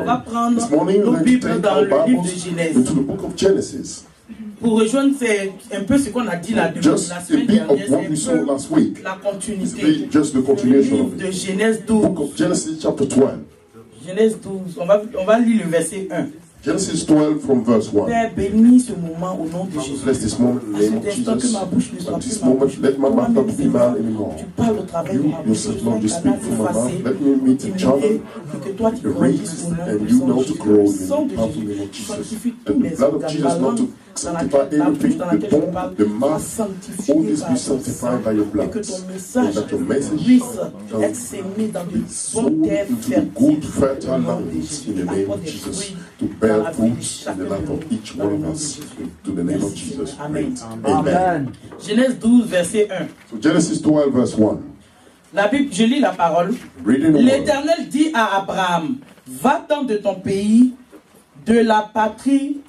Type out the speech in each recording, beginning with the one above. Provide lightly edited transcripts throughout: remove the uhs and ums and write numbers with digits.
va prendre This morning nos we're going to Bibles take dans our le livre de Bibles Genèse. into the book of Genesis. Pour rejoindre, c'est un peu ce qu'on a dit la Just la a semaine bit of dernière, what we c'est saw un peu last week. la continuité. It's just the Le continuation livre of de it. Genèse Book 12. of Genesis chapter 12. Genèse 12, on va lire le verset 1. Genesis 12 from verse 1. Père, bénis ce moment au nom de Jésus. Bless this moment in À the name cet of instant que Jesus. ma bouche ne soit At plus this ma moment, bouche. let my mouth Toi-même, not be Seigneur, man anymore. tu parles au travers de You ma bouche. yourself, Lord, you Sois un speak canal from my mouth. effacé, Let me meet each other, illuminé, pour que toi tu grandisses au nom and de you know to grow Le in sang the de powerful Jésus name of Jesus. sanctifie And tous les the blood of organes. Jesus, La not langue to dans sanctify laquelle la bouche everything, dans the laquelle je bone, parle, the soit mouth, sanctifiée all this par be ton sang. sanctified by your Et blood. que ton And message that your message puisse can être sémé dans de sown bonnes terres into the fertiles. good, fertile Au nom de lands Jésus. in the name Apporte of des Jesus fruits to dans bear la vie de fruits in chacun the de life nous. of each Dans one le of nom de us. Jésus. To the name of Merci, Jesus. Seigneur. Amen. Amen. Genèse 12, verset 1. So Genesis 12 verse 1. La Bible, je lis la parole. Reading the word. L'Éternel dit à Abraham, va-t'en de ton pays, de la patrie,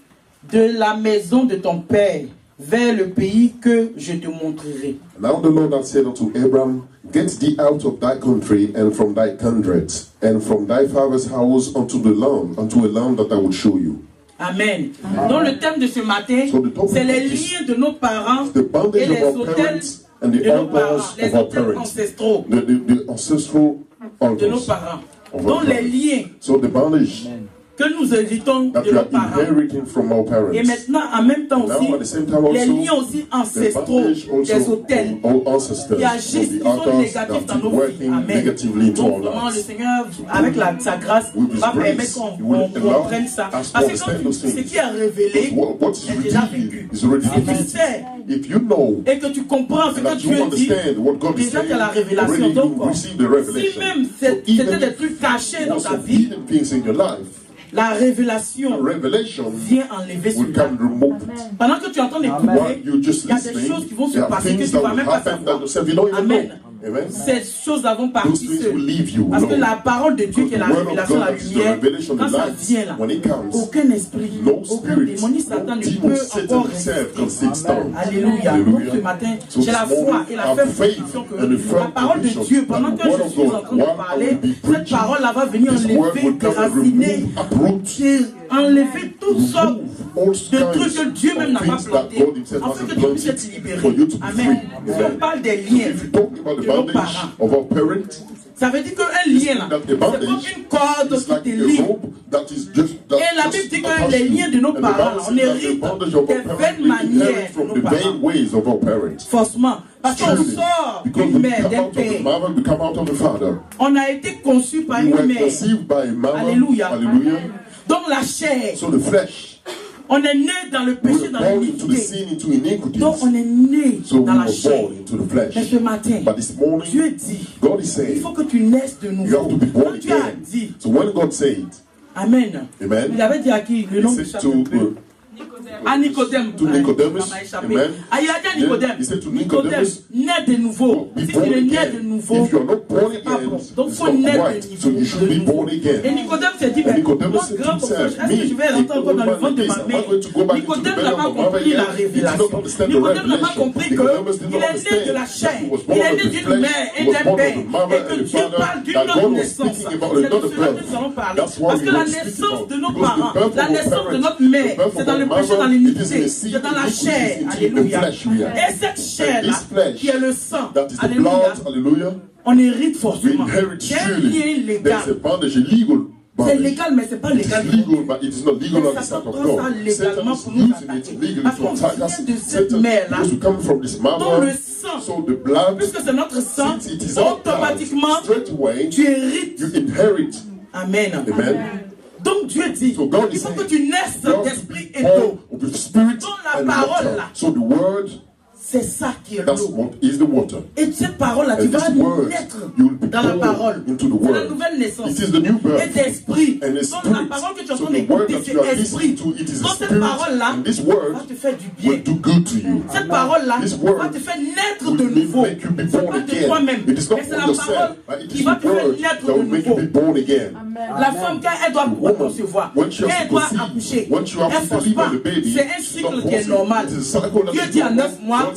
de la maison de ton père, vers le pays que je te montrerai. Now the Lord hath said unto Abram, get thee out of thy country and from thy kindred, and from thy father's house unto a land that I will show you. Amen. Donc le thème de ce matin, c'est les liens de nos parents et les hôtels and the de nos parents, altars les of our hôtels parents, ancestraux the ancestral de nos altars parents. of our Donc les parents. liens So the bondage que nous héritons that de we nos are parents. inheriting from our parents. Et maintenant, en même temps And now aussi, at the same time les also, liens aussi the ancestraux bondage des also hôtels from our ancestors, qui agissent, from qui the sont altars négatifs that dans nos are vies. working Amen. negatively into Donc our vraiment, le lives. Seigneur, avec sa grâce, With His va grace, permettre He qu'on will allow comprenne ça. us to Parce que understand quand those ce things. qui est révélé What is est déjà revealed vécu. is already Si tu revealed. sais If you know et que tu comprends ce and que that Dieu you dit, understand what God is déjà saying, tu as la révélation. already Donc, you receive the si revelation. même So c'était even des trucs cachés dans ta also vie, hidden things in your life, la the révélation revelation vient enlever will cela. come remove it. Pendant que tu entends While d'écouter, you're just il y a des listening, choses qui vont se there are passer que things tu ne that vas will même pas happen savoir. that yourself you don't even Amen. know. Amen. Ces choses vont Those partir things seules. will leave you Parce que alone. la parole de Dieu qui est la The word of révélation, God la that is the lumière, revelation, quand the ça light, vient là, when it comes, aucun esprit, no aucun spirit, démon ni Satan no ne demon, peut Satan encore himself can résister. sit stand. Alléluia. Donc ce matin, So j'ai la this foi morning, et la our ferme faith conviction que and the firm la parole de conviction Dieu, that pendant the que word je of suis God, en train de while I parler, will be cette preaching, parole-là va venir this word enlever, will come and déraciner, remove, uproot, et enlever toutes sortes all de trucs que Dieu même n'a pas things that plantés, God himself afin que hasn't tu puisses planted être libéré. for you to be Amen. free. Si on Amen. parle des So liens if you talk about the de nos bondage parents, of our parents, ça veut dire qu'un lien là, that the c'est comme bondage une corde is qui like te a lie. rope that is just that Et la just Bible dit que attached les to. liens de nos And the parents, Bible on says that the hérite bondage of des our parents, vaines we manières inherit de from nos the parents. vain ways of our parents. Forcément. Parce qu'on Truly, sort because d'une we mère, come d'un out of the père. mother, we come out of the father. On a été conçu par We une were mère. conceived by a mother. Alléluia. Hallelujah. Donc la chair, So the flesh, on est né dans le we péché, were dans born into the l'iniquité. sin, into iniquities. Donc on est né So we dans la were chair. born into the flesh. Mais ce matin, But this morning, Dieu dit, God is il saying, faut que tu naisses de you have nouveau. to be born Quand Dieu a again. dit, So when God said, Amen. Amen, Il avait dit à qui? Le nom he de said chaque to peu. À Nicodème. To Nicodemus. Ça m'a échappé. Amen. Ah, il a dit à Nicodème. He said to Nicodème, Nicodemus, naît de nouveau. be Si tu born es né again. de nouveau, If you are not born c'est pas again, bon. Donc, it's faut not naître right. de So you should be nouveau. born again. Et Nicodème s'est dit, And mais Nicodemus moi, said to grand prophète, himself, est-ce que je vais rentrer encore dans le ventre de ma am I mère? going to go back into the Nicodème belly n'a of pas my mother compris la again? He did not révélation. understand the Nicodème n'a pas revelation. compris Nicodemus did qu'il not est né de la understand chair. that he was Il born est of né the d'une flesh, mère et he was d'un born of père. the mother Et que and the Dieu father, parle d'une that autre God was naissance. speaking about C'est de another cela que birth. nous allons parler. That's why Parce we que la will speak naissance about. de nos Because the parents, birth la of our naissance de parents, notre mère, the birth c'est of dans our le péché, mother, dans it is in l'iniquité, the sin, c'est dans la iniquities, chair. into the Alléluia. flesh we are. Et cette chair-là, this flesh, qui est le sang, that is the alléluia, blood, hallelujah, on hérite we forcément. inherit C'est un surely. lien There's a légal. bondage, a legal C'est bondage. légal, mais c'est pas It légal. is legal, but it is not legal Mais on the Satan side of prend ça God. légalement Satan pour is nous using attaquer. it legally Parce to qu'on attack vient us. de cette Satan, mère-là, because we come from this dont mother, le sang, so the blood, puisque c'est notre sang, since it is our blood, automatiquement, straight away, tu hérites. you inherit. Amen. Amen. Donc Dieu dit, So God il is faut que saying, tu naisses you have to d'esprit be et born d'eau. of the spirit Dans la and parole, water. là. So the word, C'est ça qui est that's l'eau. what is the water. Et cette parole-là, tu And vas this word, naître you will be dans la parole. born into the C'est la word. nouvelle naissance. It is the new Et birth. d'esprit. And the Donc la spirit. parole que tu es en So train the word d'écouter, that you are c'est listening esprit. to, it is a Donc cette spirit. parole-là And this va word te faire du will bien. do good to you. Cette parole-là This word va te faire naître will de nouveau. make you be C'est born pas de again. toi-même, It is not mais c'est for la yourself, parole but it qui is va the te faire word naître that de will make you nouveau. be born again. La femme, quand elle doit concevoir, When she quand has elle to doit conceive, accoucher, when she elle has ne to force deliver pas. the baby, C'est un she's not cycle qui est forcing. normal. It is a cycle that Dieu is dit à normal. 9 mois, God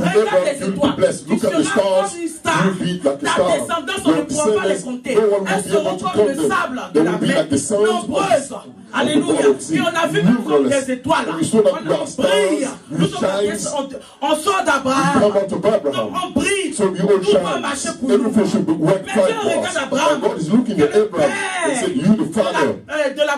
Regarde Abraham, les you'll be étoiles. blessed. Tu Look at the seras stars. comme une star. You'll be like a Ta star. descendance, on ne Your pourra pas les descendants, compter. no one will Elles be seront able to comme count le them. sable de They la will be mer. like the sands Nombreuses. of Alléluia. the sea. Et on a vu même comme Numerous. des étoiles. And we saw that we are On stars. brille. We Nous sommes shines. on sort We d'Abraham. come out of Abraham. Donc on brille. So we all Tout va marcher shine. pour nous. Everything should be work Mais fine Dieu for regarde us. Abraham. And God is looking at Abraham and said, you the father De la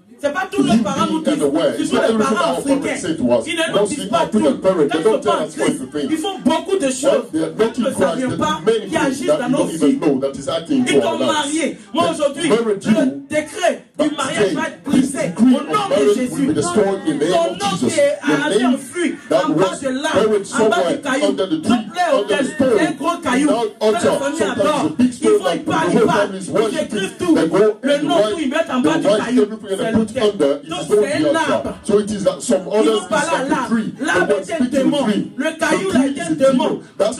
C'est pas tous nos parents nous disent, ce sont les parents africains. Ils ne nous disent pas tout. Quand ils sont pas en Christ, ils font beaucoup de choses. Nous ne savions pas qui agissent dans nos vies. Ils t'ont marié. Moi aujourd'hui, le décret du mariage va être brisé au nom de Jésus. Ton nom qui est allé en fuite, en bas de l'arbre, en bas du caillou. Notre hôtel, un gros caillou. Quand la famille adore, ils vont y parler, ils écrivent tout. Le nom, tout, ils mettent en bas du caillou, c'est l'autel. Donc c'est un arbre. So it is that some others Ils vont parler à l'arbre. L'arbre est un démon. Le caillou là est un démon. Donc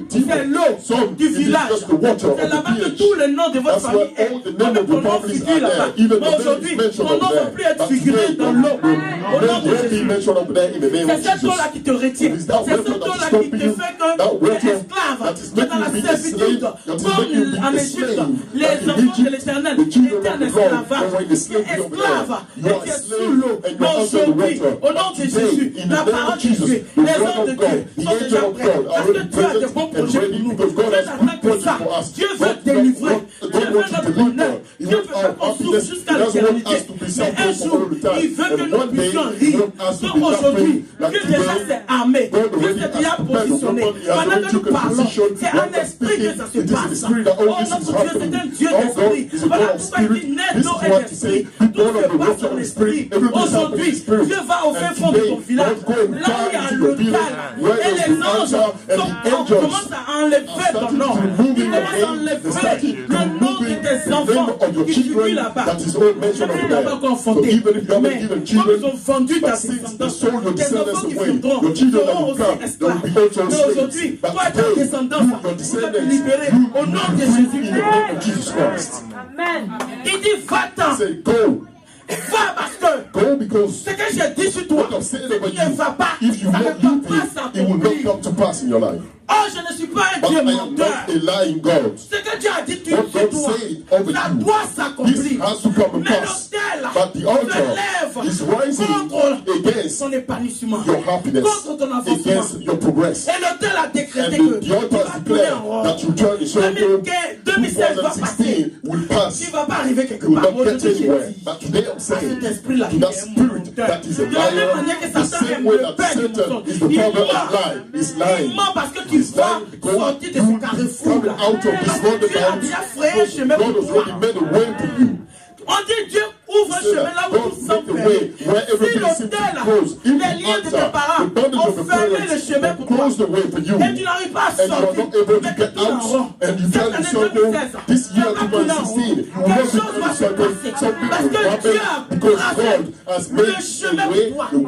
c'est l'eau du village. C'est là-bas que tout le nom de votre famille est. Donc ton nom figure là-bas. Mais aujourd'hui, ton nom ne va plus être figuré dans l'eau. Au nom de Jésus. C'est cette eau-là qui te retient. C'est cette eau-là qui te fait que tu es esclave. Tu es dans la servitude. Comme en Égypte, les enfants de l'Éternel étaient en esclavage. Tu es esclave et tu es sous l'eau. Mais aujourd'hui, au nom de Jésus, la parole de Dieu, les hommes de Dieu sont déjà prêts. Parce que Dieu a de bons projets pour nous. Dieu n'attend que ça. Dieu veut te délivrer. Dieu veut notre bonheur. Dieu veut faire qu'on souffre jusqu'à l'éternité. Mais un jour, il veut que nous puissions rire. Donc aujourd'hui, que déjà c'est armé, que c'est déjà positionné. Pendant que nous parlons, c'est un esprit que ça se passe. Oh notre Dieu, c'est un Dieu d'esprit. Voilà pourquoi il dit naît d'eau et d'esprit. Tout se passe en esprit. Aujourd'hui, Dieu va au fin fond de ton village, là où il y a le calme. Et les anges commencent à enlever ton nom. Ils commencent à enlever le nom de tes enfants qui figurent là-bas. Je ne vais pas confronter. Mais comme ils ont vendu ta descendance, tes enfants qui viendront seront aussi esclaves. Mais aujourd'hui, toi et ta descendance, vous êtes libérés au nom de Jésus-Christ. Amen. Il dit va-t'en. Va parce que ce que j'ai dit sur toi, ce qui ne va pas, ça ne peut pas s'accomplir. Oh, je ne suis pas un Dieu menteur. Ce que Dieu a dit sur toi, ça doit s'accomplir. Mais l'autel se lève contre son épanouissement, contre ton avancement. Et l'autel a décrété que tu vas tourner en rond. 2016 va passer. Tu ne vas pas arriver quelque part. Aujourd'hui, j'ai dit à cet esprit-là qui est un menteur. De la même manière que Satan est le père du mensonge. Il ment parce que tu vas sortir de ce carrefour-là. Parce que Dieu a déjà frayé un chemin pour toi. On dit Dieu ouvre un chemin là où tout semble fermé. Si l'autel, les liens de tes parents ont fermé le chemin pour toi et tu n'arrives pas à sortir, mais que tu en rond. Cette année 2016, quelque chose va se passer. Parce que Dieu a tracé le chemin pour toi, le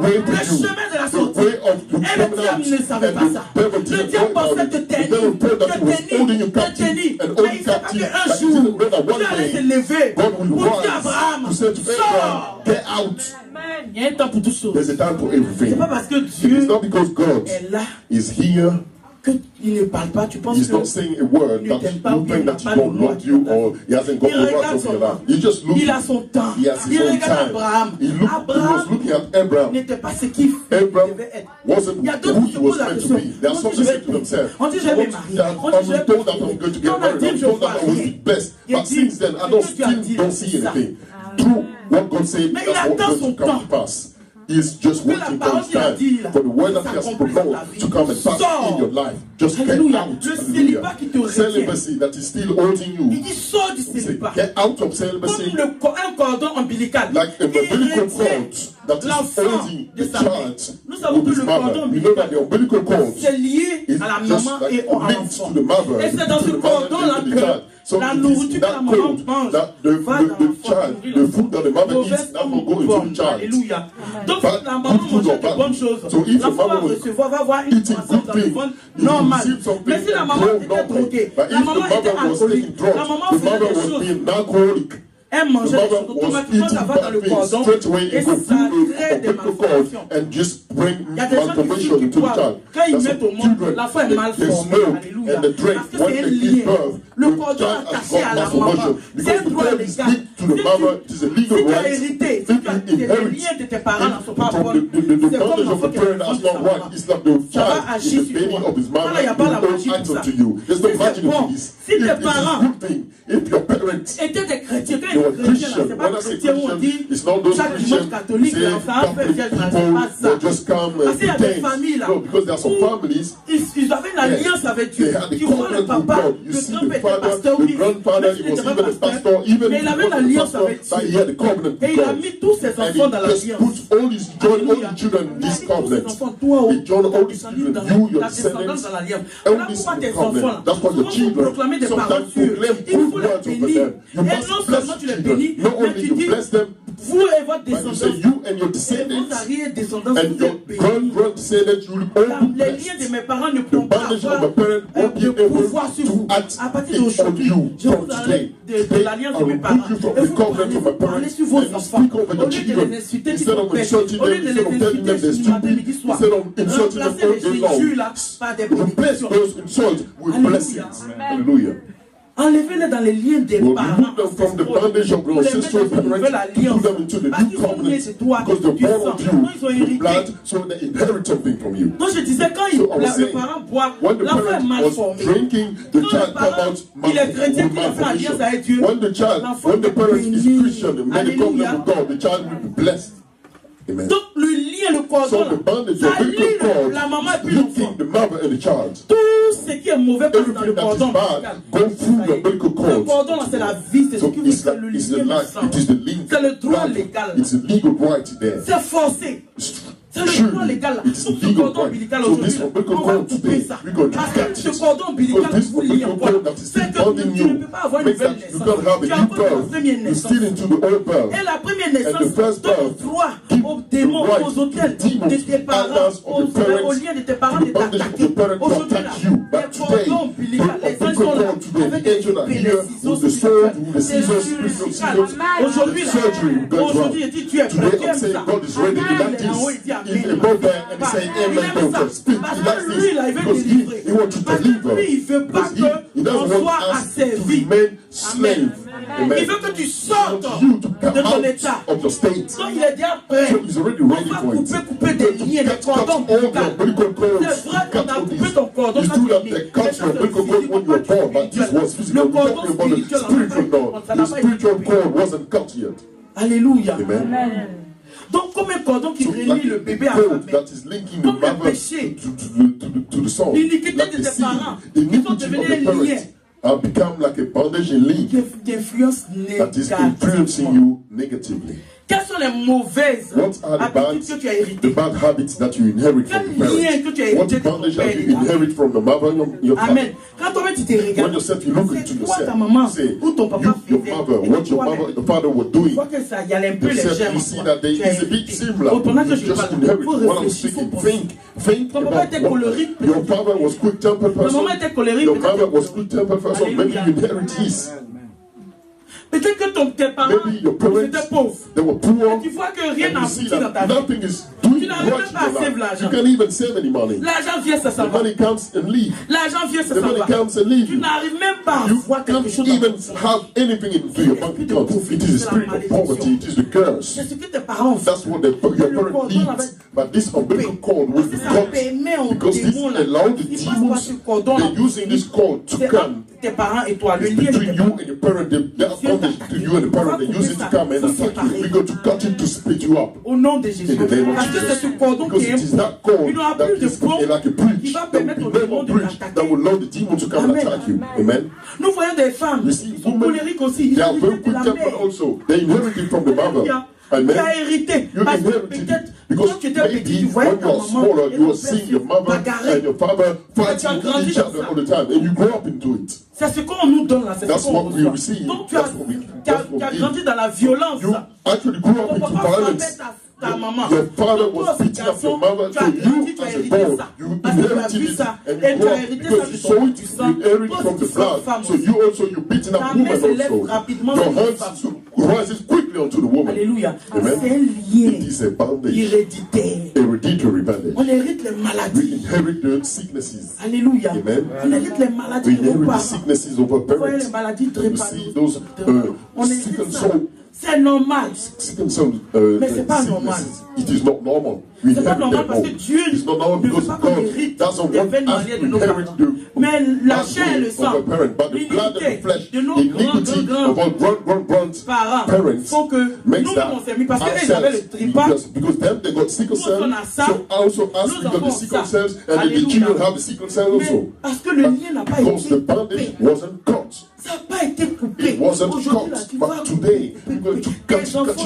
chemin de la sortie. Et le diable ne savait pas ça. Le diable pensait te tenir. Mais il ne sait pas qu'un jour, Dieu allait te lever pour dire à Abraham, sors. Get out. Il y a un temps pour toutes choses. There's a time for everything. C'est pas parce que Dieu It's not because God est là is here. qu'il ne parle pas, tu penses He's not saying a word that you think that he don't love you or he hasn't got the words of your life. He's just looking. Il a son temps. He has his Il own regarde time. Abraham. He was looking at Abraham. N'était pas ce qu'il Abraham devait être. wasn't Il y a d'autres who qui he se was posent la meant to question. be. They are some say to themselves, On dit je vais me marier. On dit je I'm told that I'm going to get married. I'm told that I will be blessed. But since then, I don't see anything. Through what God said, that's what going to come to pass. He's just waiting for his time for the word that he has pronounced to come and pass in your life. Just get out. Celibacy that is still holding you. Il dit sors du célibat. Get out of celibacy. Comme un cordon ombilical. Like a umbilical cord that is holding the child. Nous savons que le cordon you know that the umbilical cord c'est lié à la maman et au enfant. Et c'est dans ce cordon-là que la nourriture que la maman mange va dans l'enfant. The food that the mother eats that will go into the child. Alléluia. Donc la maman mange de bonnes choses. L'enfant va recevoir, va avoir une croissance dans le ventre normale. Mais si la maman était droguée, la maman était alcoolique, la maman faisait des choses. Elle mangeait des choses, automatiquement ça va dans le cordon et ça crée des malformations. Il y a des gens qui disent qu'ils boivent. Quand ils mettent au monde, l'enfant est mal formé. Alléluia. Parce que c'est un lien. Le cordon attaché à la maman. C'est un droit légal. Si tu as hérité, si tu as les liens de tes parents ne sont pas bons, c'est comme l'enfant qui est enfant de sa maman. Ça va agir sur toi. Quand il n'y a pas la magie pour ça. C'est bon. Si tes parents étaient des chrétiens, quand ils étaient chrétiens, c'est pas chrétiens où on dit chaque dimanche catholique, l'enfant fait fiel, c'est pas ça. Parce qu'il y a des familles là où ils avaient une alliance avec Dieu. Tu vois le papa, le grand-père était pasteur, oui, mais il avait une alliance avec Dieu. Et il a mis tous ses enfants dans l'alliance. Alléluia. Tous ses enfants, toi, ta descendance dans l'alliance. Voilà pourquoi tes enfants là, souvent vous proclamez des paroles sûres. Il faut faut les bénir. Et non seulement tu les bénis, mais tu dis, vous et votre descendance, et vos arrière-descendants, les liens de mes parents ne pourront pas avoir de pouvoir sur vous. À partir d'aujourd'hui, je vous arrête de l'alliance de mes parents. Et vous parlez sur vos enfants. Au lieu de les insulter, au lieu de les insulter du matin, midi, soir, remplacez les Jésus là par des bénédictions. Alléluia. Enlevez-les dans les liens des parents. From the bondage of your ancestral parents, put them into the new covenant, because the born of you, blood, so they inherit something from you. Donc je disais, quand le parent boit, l'enfant est mal formé. Drinking, the child come out il est chrétien, il fait alliance avec Dieu. When the parent is Christian, and many covenant with God, the child will be blessed. Amen. Donc le lien, le cordon, so the bondage, ça lie la maman et puis l'enfant. The mother and the child. Tout ce qui est mauvais passe dans le cordon. Le cordon, c'est la vie, c'est ce qui vous fait le lien. C'est le droit légal. C'est forcé. C'est le droit légal. Ce cordon ombilical aujourd'hui, on va couper ça. Parce que ce cordon ombilical vous lie encore. C'est que tu ne peux pas avoir une nouvelle naissance. Tu as encore la première naissance. Et la première naissance donne droit aux démons, aux hôtels de tes parents, aux liens de tes parents de t'attaquer. Aujourd'hui, les cordons ombilicaux, les anges sont là avec les ciseaux spirituels. C'est chirurgical. Aujourd'hui, il dit tu es prêt, tu aimes ça. Il dit il go there and say amen, don't speak. Parce que lui, il veut délivrer. Parce que lui, il veut pas qu'on soit asservi. Il veut que tu sortes de ton état. Donc il est déjà prêt. On va couper des liens, des cordons ombilicaux. C'est vrai qu'on a coupé ton cordon quand tu es né. Le cordon spirituel, the spiritual cord wasn't cut yet. Alléluia. Amen. Donc comme un cordon qui relie le bébé à sa mère, comme le péché, l'iniquité de tes parents, qui sont devenus un lien, become like a bondage and link d'influence that is influencing you negatively. Quelles sont les mauvaises habitudes que tu as héritées? The bad habits that you inherit from the parents. What bondage have you inherit from the mother and your father? Amen. Quand toi-même tu te regardes, when yourself, you look into yourself, ta maman say, ou ton papa your mother, what your mother, your father were doing. Tu vois que ça y a un peu les germes. You see that they is a bit similar. You just inherit. What I'm speaking, think about your father was quick-tempered person. Your mother was quick-tempered person. Maybe you inherit this. Peut-être que tes parents étaient pauvres. Et tu vois que rien n'a abouti dans ta vie. Tu n'arrives même pas à save l'argent. L'argent vient, ça s'en va. L'argent vient, ça s'en va. Tu n'arrives même pas à voir quelque chose dans ton c'est ce que tes parents font. That's what your parents need. But this umbilical cord was the cord. Because this allowed the demons, they're using this cord to come. Tes parents et toi, le lien between you and your parent, to you and the parent, they use it to come and attack you. We're going to cut it to split you up. Au nom de Jésus. Parce que c'est ce cordon qui est il n'aura plus de pont qui va permettre aux démons de l'attaquer. That will allow the demon to come and attack you. Amen. Nous voyons des femmes qui sont colériques aussi. They are very quick tempered also. They inherit it from the mother. Tu as hérité. Parce que peut-être quand tu étais petit, tu voyais ta maman et ton père bagarrer. Fighting each other all the time, and you grow up into it. C'est ce qu'on nous donne là, c'est ce qu'on reçoit. Donc tu as grandi dans la violence. You actually grew up into violence. Your father was beating up your mother, so you as a boy, you inherited it, and you grew up because you saw it, you inherited from the blood. So you also, you're beating up women also. Your hands rises quickly onto the woman. Alléluia. Amen. C'est un lien it is a bondage. Héréditaire. Hereditary bondage. On hérite les maladies. We inherit the sicknesses. Alléluia. Amen. On hérite les maladies. We inherit the sicknesses of our Vous voyez parents. les maladies You see those sickle soul. C'est normal. Mais c'est pas normal. It is not normal. C'est pas normal parce que Dieu ne veut pas qu'on hérite des veines manières de nos parents. Mais la chair et le sang, l'iniquité de nos grands-parents font que nous on s'est mis parce qu'ils avaient le trypan. Nous on a ça. Nous avons ça. Alléluia. Mais parce que le lien n'a pas été coupé. Ça n'a pas été coupé. It wasn't Aujourd'hui, cut, but today, you're going to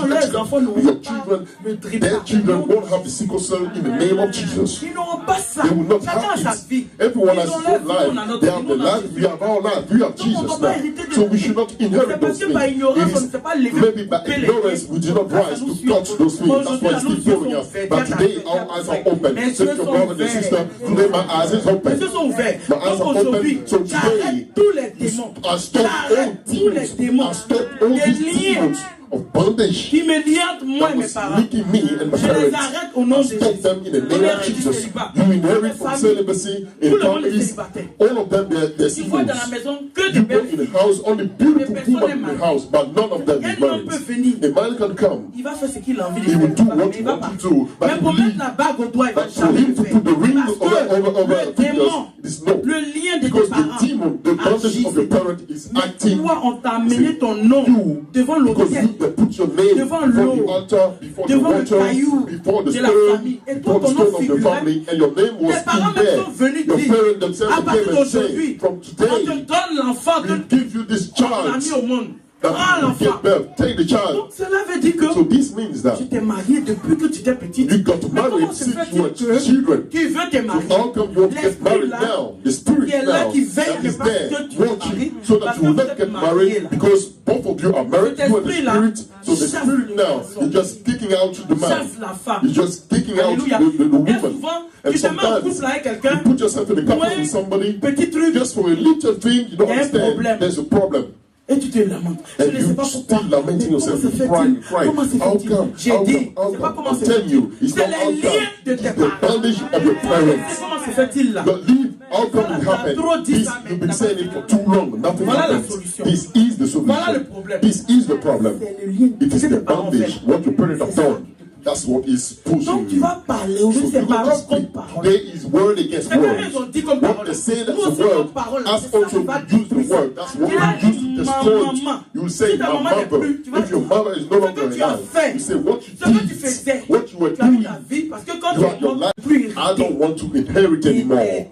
les enfants n'auront your pas children, le their children won't have the sickle cell in the name of Jesus. Ils n'auront pas ça. They will not Chacun a sa have vie. it. Everyone Ils has ont his leur own vie, on a life. notre They vie, have nous, the on a life. Jésus. We have our life. We have Donc, on ne Jesus peut pas now. hériter de So we should not C'est inherit parce those que par things. ignorance, It on ne is sait pas lever. maybe by ignorance we did not rise to touch those things. That's why it's still following us. But today our eyes are open. Say to your brother and sister, today my eyes is open. Les yeux sont ouverts. My eyes Donc are aujourd'hui, open. So j'arrête today, tous les démons. I stop all J'arrête tous les démons. I stop all Des these liens demons of bondage qui me lient moi that et mes was parents. linking me and my Je les parents. arrête au nom I de stop Jésus. them in the On name of hérite du Jesus. célibat. You inherit Les from familles, celibacy tout in le monde est families. célibataire. All of them, they're Tu vois dans la singles. maison que des You go belles in filles. the house, only beautiful personne women n'est in the mariée. house, but none of them Un is homme married. peut venir. A man can come. Il va faire ce qu'il a envie de He faire. will do what Mais he il va wants pas. to do. But Mais he pour will mettre la bague au doigt, il va But for jamais him le to faire. put the ring Parce over que le démon, is no. le lien de tes Because parents the demon, the bondage agit. of your parent is acting. Toi, on t'a amené ton nom You, devant because l'autel. you they put your name Devant before l'eau, the altar, before the devant le water, caillou before the de la stone, famille. Et before toi, the ton nom stone of the figurait. family, and your name was Tes parents in même there. sont venus Your dire, parents themselves à partir came and d'aujourd'hui, said, from on te today, donne l'enfant we give you this qu'on a mis child au monde. that Prends you l'enfant. give birth. Take the child. Donc cela veut dire que So this means that tu t'es marié depuis que tu étais petite. you got Mais comment married se since fait-il you were que children. tu veux te So marier? how come you want to get L'esprit married là, now? The spirit qui est là, now qui veille that que is parce there que tu es marié, watching so that parce you que will vous not êtes get mariés married là. because both of you are married. Cet You and the esprit là spirit. So the chasse spirit le now garçon. is just kicking out the man. Chasse la femme. He's just kicking out Alléluia. the Et woman. souvent, And tu te mets en sometimes couple avec you quelqu'un, put yourself in a couple Ouais. with somebody petit truc, just for a little thing you don't Il y a un understand. problème. There's a problem. et tu te lamentes. Je And ne sais you pas pourquoi. still lamenting Mais comment yourself, se fait-il? crying. Comment se How fait-il? come? J'ai How dit, come? How c'est pas come? comment I'm se telling fait-il. you, it's C'est not les how liens come. de It's tes the parents. bondage of your C'est parents. comment se fait-il là? But leave, how come it Voilà, happened? trop dit This, ça, mais you've been t'as saying pas it for too long. Nothing Voilà la happens. solution. This is the solution. Voilà le problème. This is the problem. C'est le lien It is que the tes parents bondage. ont What your parents have C'est ça. done. That's what is pushing Donc tu you. vas parler, So aujourd'hui c'est you're going to parole speak. contre parole. Today is word against Tes parents word. ils ont dit comme What parole. they say that's Nous a aussi word. comme parole. As C'est ça also qui va use the détruire. word. That's what Il a you use to dit, destroy it. maman. You will say, Si ta my maman n'est mother. plus, tu vas If your dire, mother is no ce longer que tu as alive, fait, you say what you ce que tu did, faisais, what you were tu as mis doing. ta vie parce que quand You are tu your es life. plus I don't irrité, want to inherit anymore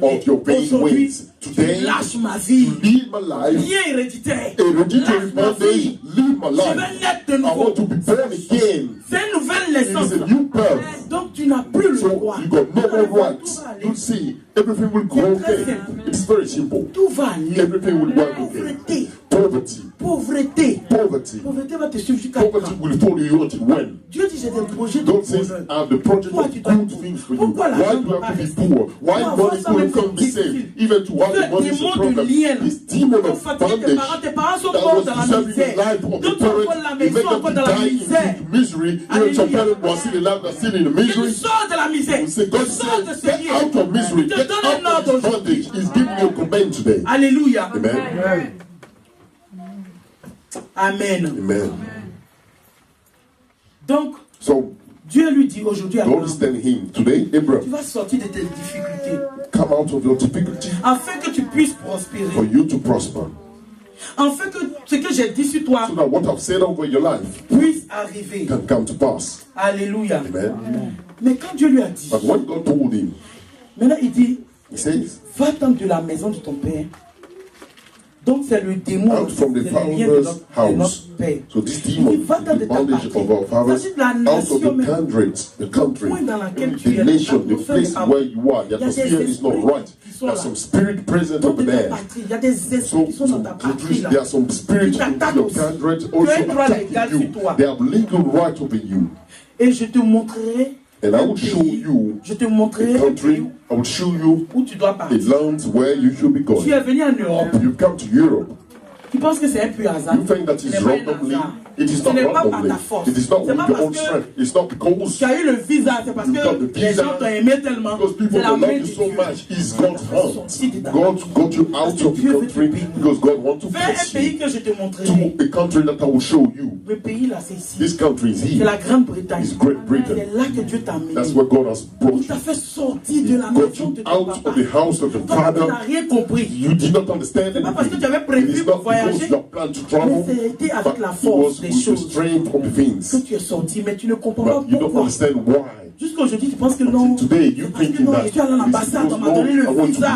of your vain aujourd'hui, ways. Today, tu lâches ma vie. to leave my life, Lien héréditaire. hereditary Lâche ma bondage, vie. leave my Je life. vais naître de I nouveau. want to be born again. C'est une nouvelle It naissance. is a new birth. Donc tu n'as plus le So droit. you got no Tout more va rights. aller. You'll see, everything will go C'est très okay. simple. It's very simple. Tout va aller. Everything will work okay. Pauvreté. Poverty, Pauvreté. poverty, Pauvreté va te suivre jusqu'à poverty quand? will follow you until when? Dieu dit j'ai des projets de God says, bonheur. I have the project Pourquoi of tu dois good être things for you. Pourquoi Why l'argent do you doit have to pas be rester? poor? Why Pour avoir money ça, même, couldn't come c'est be saved? difficile. Even to have the Ce money is a démon de problem. lien, This demon Pour of fatiguer tes bondage parents sont that morts was dans la deserving the misère. life of the D'autres encore parents, la you make maison, them encore to dans la die misère. into misery. Even some Alléluia. parents who are still alive are still in the Il misery. sort de la misère. You say, God Sort de says, ce get lien. out of misery. Il te Get donne un out of ordre this bondage. He's giving you a command today. Alléluia. Amen. Amen. Amen. Donc, So Dieu lui dit aujourd'hui à God Abraham, is telling him today, tu Abraham, vas sortir de tes difficultés come out of your difficulty afin que tu puisses for prospérer. you to prosper. Afin que ce que j'ai dit sur toi So that what I've said over your life puisse arriver. can come to pass. Alléluia. Amen. Mais quand Dieu lui a dit, But when God told him, maintenant il dit, he says, va-t'en de la maison de ton père. Donc c'est le démon, out from the c'est le lien father's de house. notre père. So this Il demon dit, is va-t'en de the ta bondage patrie. of our fathers, C'est-à-dire de la out of nation the même. country, Point dans laquelle tu the es, nation, the l'atmosphère place n'est pas where you are. The Il y a des atmosphere is not esprits right. qui sont There's là. some spirit present Dans over ta there. patrie, il y a des esprits So, qui sont dans ta patrie là. there are some spirits Qui in t'attaquent your aussi. kindred Tu as un also droit légal attacking you. sur toi. They have legal right over you. Et je te montrerai And I un will show pays. you Je te montrerai a un country. pays I will show you où tu dois a partir. land where you should be Tu going. es venu en Europe. You come to Europe. Tu penses que c'est un peu hasard. You think that Ce is n'est pas un randomly. hasard. It is Ce not n'est pas par randomly. ta force. It is not C'est with pas your parce own que strength. It's not because tu as eu le visa, c'est parce You got the que les visa. gens t'ont aimé tellement. Because people C'est la that main love de you so Dieu. much is God's hand. Sorti de ta God got you out of the Dieu veut te country bénir. because God wants to Vers un bless pays you que je te montrerai. to a country that I will show you. Le pays là, c'est ici. This country is C'est here. la Grande-Bretagne. It's Great Britain. C'est là que Dieu t'a amené. That's where God has brought Il you. t'a fait sortir de la Got maison you de ton out papa. of the house of the Toi, tu n'as Father. rien compris. You did not understand C'est pas parce que anything. tu avais It prévu is pour not because voyager, you have planned to mais travel, c'était avec but la it force was des choses que tu es sorti, mais tu ne comprends pas pourquoi. Jusqu'à aujourd'hui, tu penses que non. Today, you Parce que non, je suis allé à l'ambassade, on m'a donné le visa.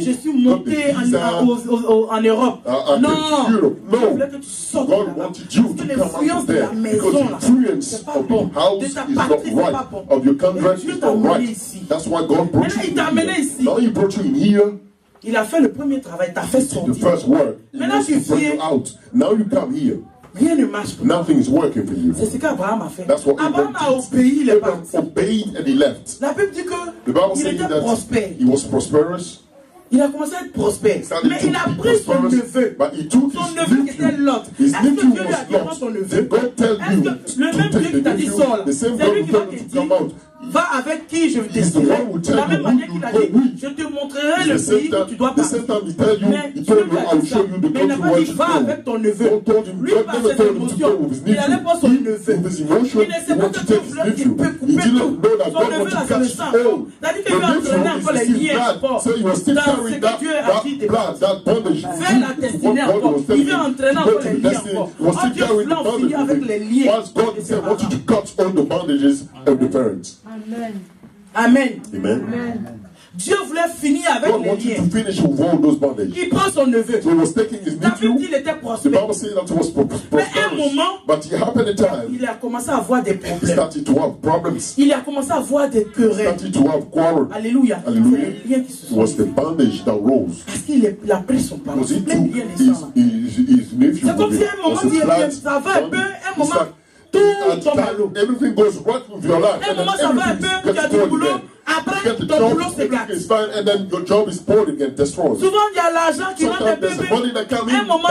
Je suis monté en Europe. Non, je voulais que tu sortes de là-bas. Parce que l'influence de la maison, là, c'est pas bon. De ta patrie, c'est pas bon. Et Dieu t'a amené ici. Maintenant, il t'a amené ici. Il a fait le premier travail, t'as fait sortir. Maintenant, tu viens. Rien ne marche pour toi. C'est ce qu'Abraham a fait. Abraham a obéi, il est parti. La Bible dit qu'il était prospère. Il a commencé à être prospère. Mais il a pris son neveu. Son neveu qui était Lot. Est-ce que Dieu lui a dit prends ton neveu? Est-ce que le même Dieu qui t'a dit sors là, c'est lui qui va te dire va avec qui je déciderai. De la même manière qu'il a dit je te montrerai le pays que tu dois partir. Mais Dieu lui a dit ça. Mais il n'a pas dit va avec ton neveu. Lui, par ses émotions, il allait pour son neveu. Il ne sait pas que ton fleur qui peut couper tout. Son neveu là, c'est le sang. C'est-à-dire qu'il va entraîner encore les liens forts. Dans ce que Dieu a dit depuis. Vers la destinée encore. Il veut entraîner encore les liens forts. Oh, Dieu voulait en finir avec les liens. Amen. Amen. Dieu voulait finir avec les liens. Il prend son neveu. David, il était prospère. Mais à un moment, il a commencé à avoir des problèmes. Il a commencé à avoir des querelles. Alléluia. C'est les liens qui se sont fait. Parce qu'il a pris son parole. C'est comme si à un moment, ça va un peu, un moment, tout tombe à l'eau. Everything goes right with your life. Un moment, ça va un peu, tu as du boulot. Après, ton boulot s'écarte. And then your job is spoiled and destroyed. Souvent, il y a l'argent qui rentre un peu. Un moment,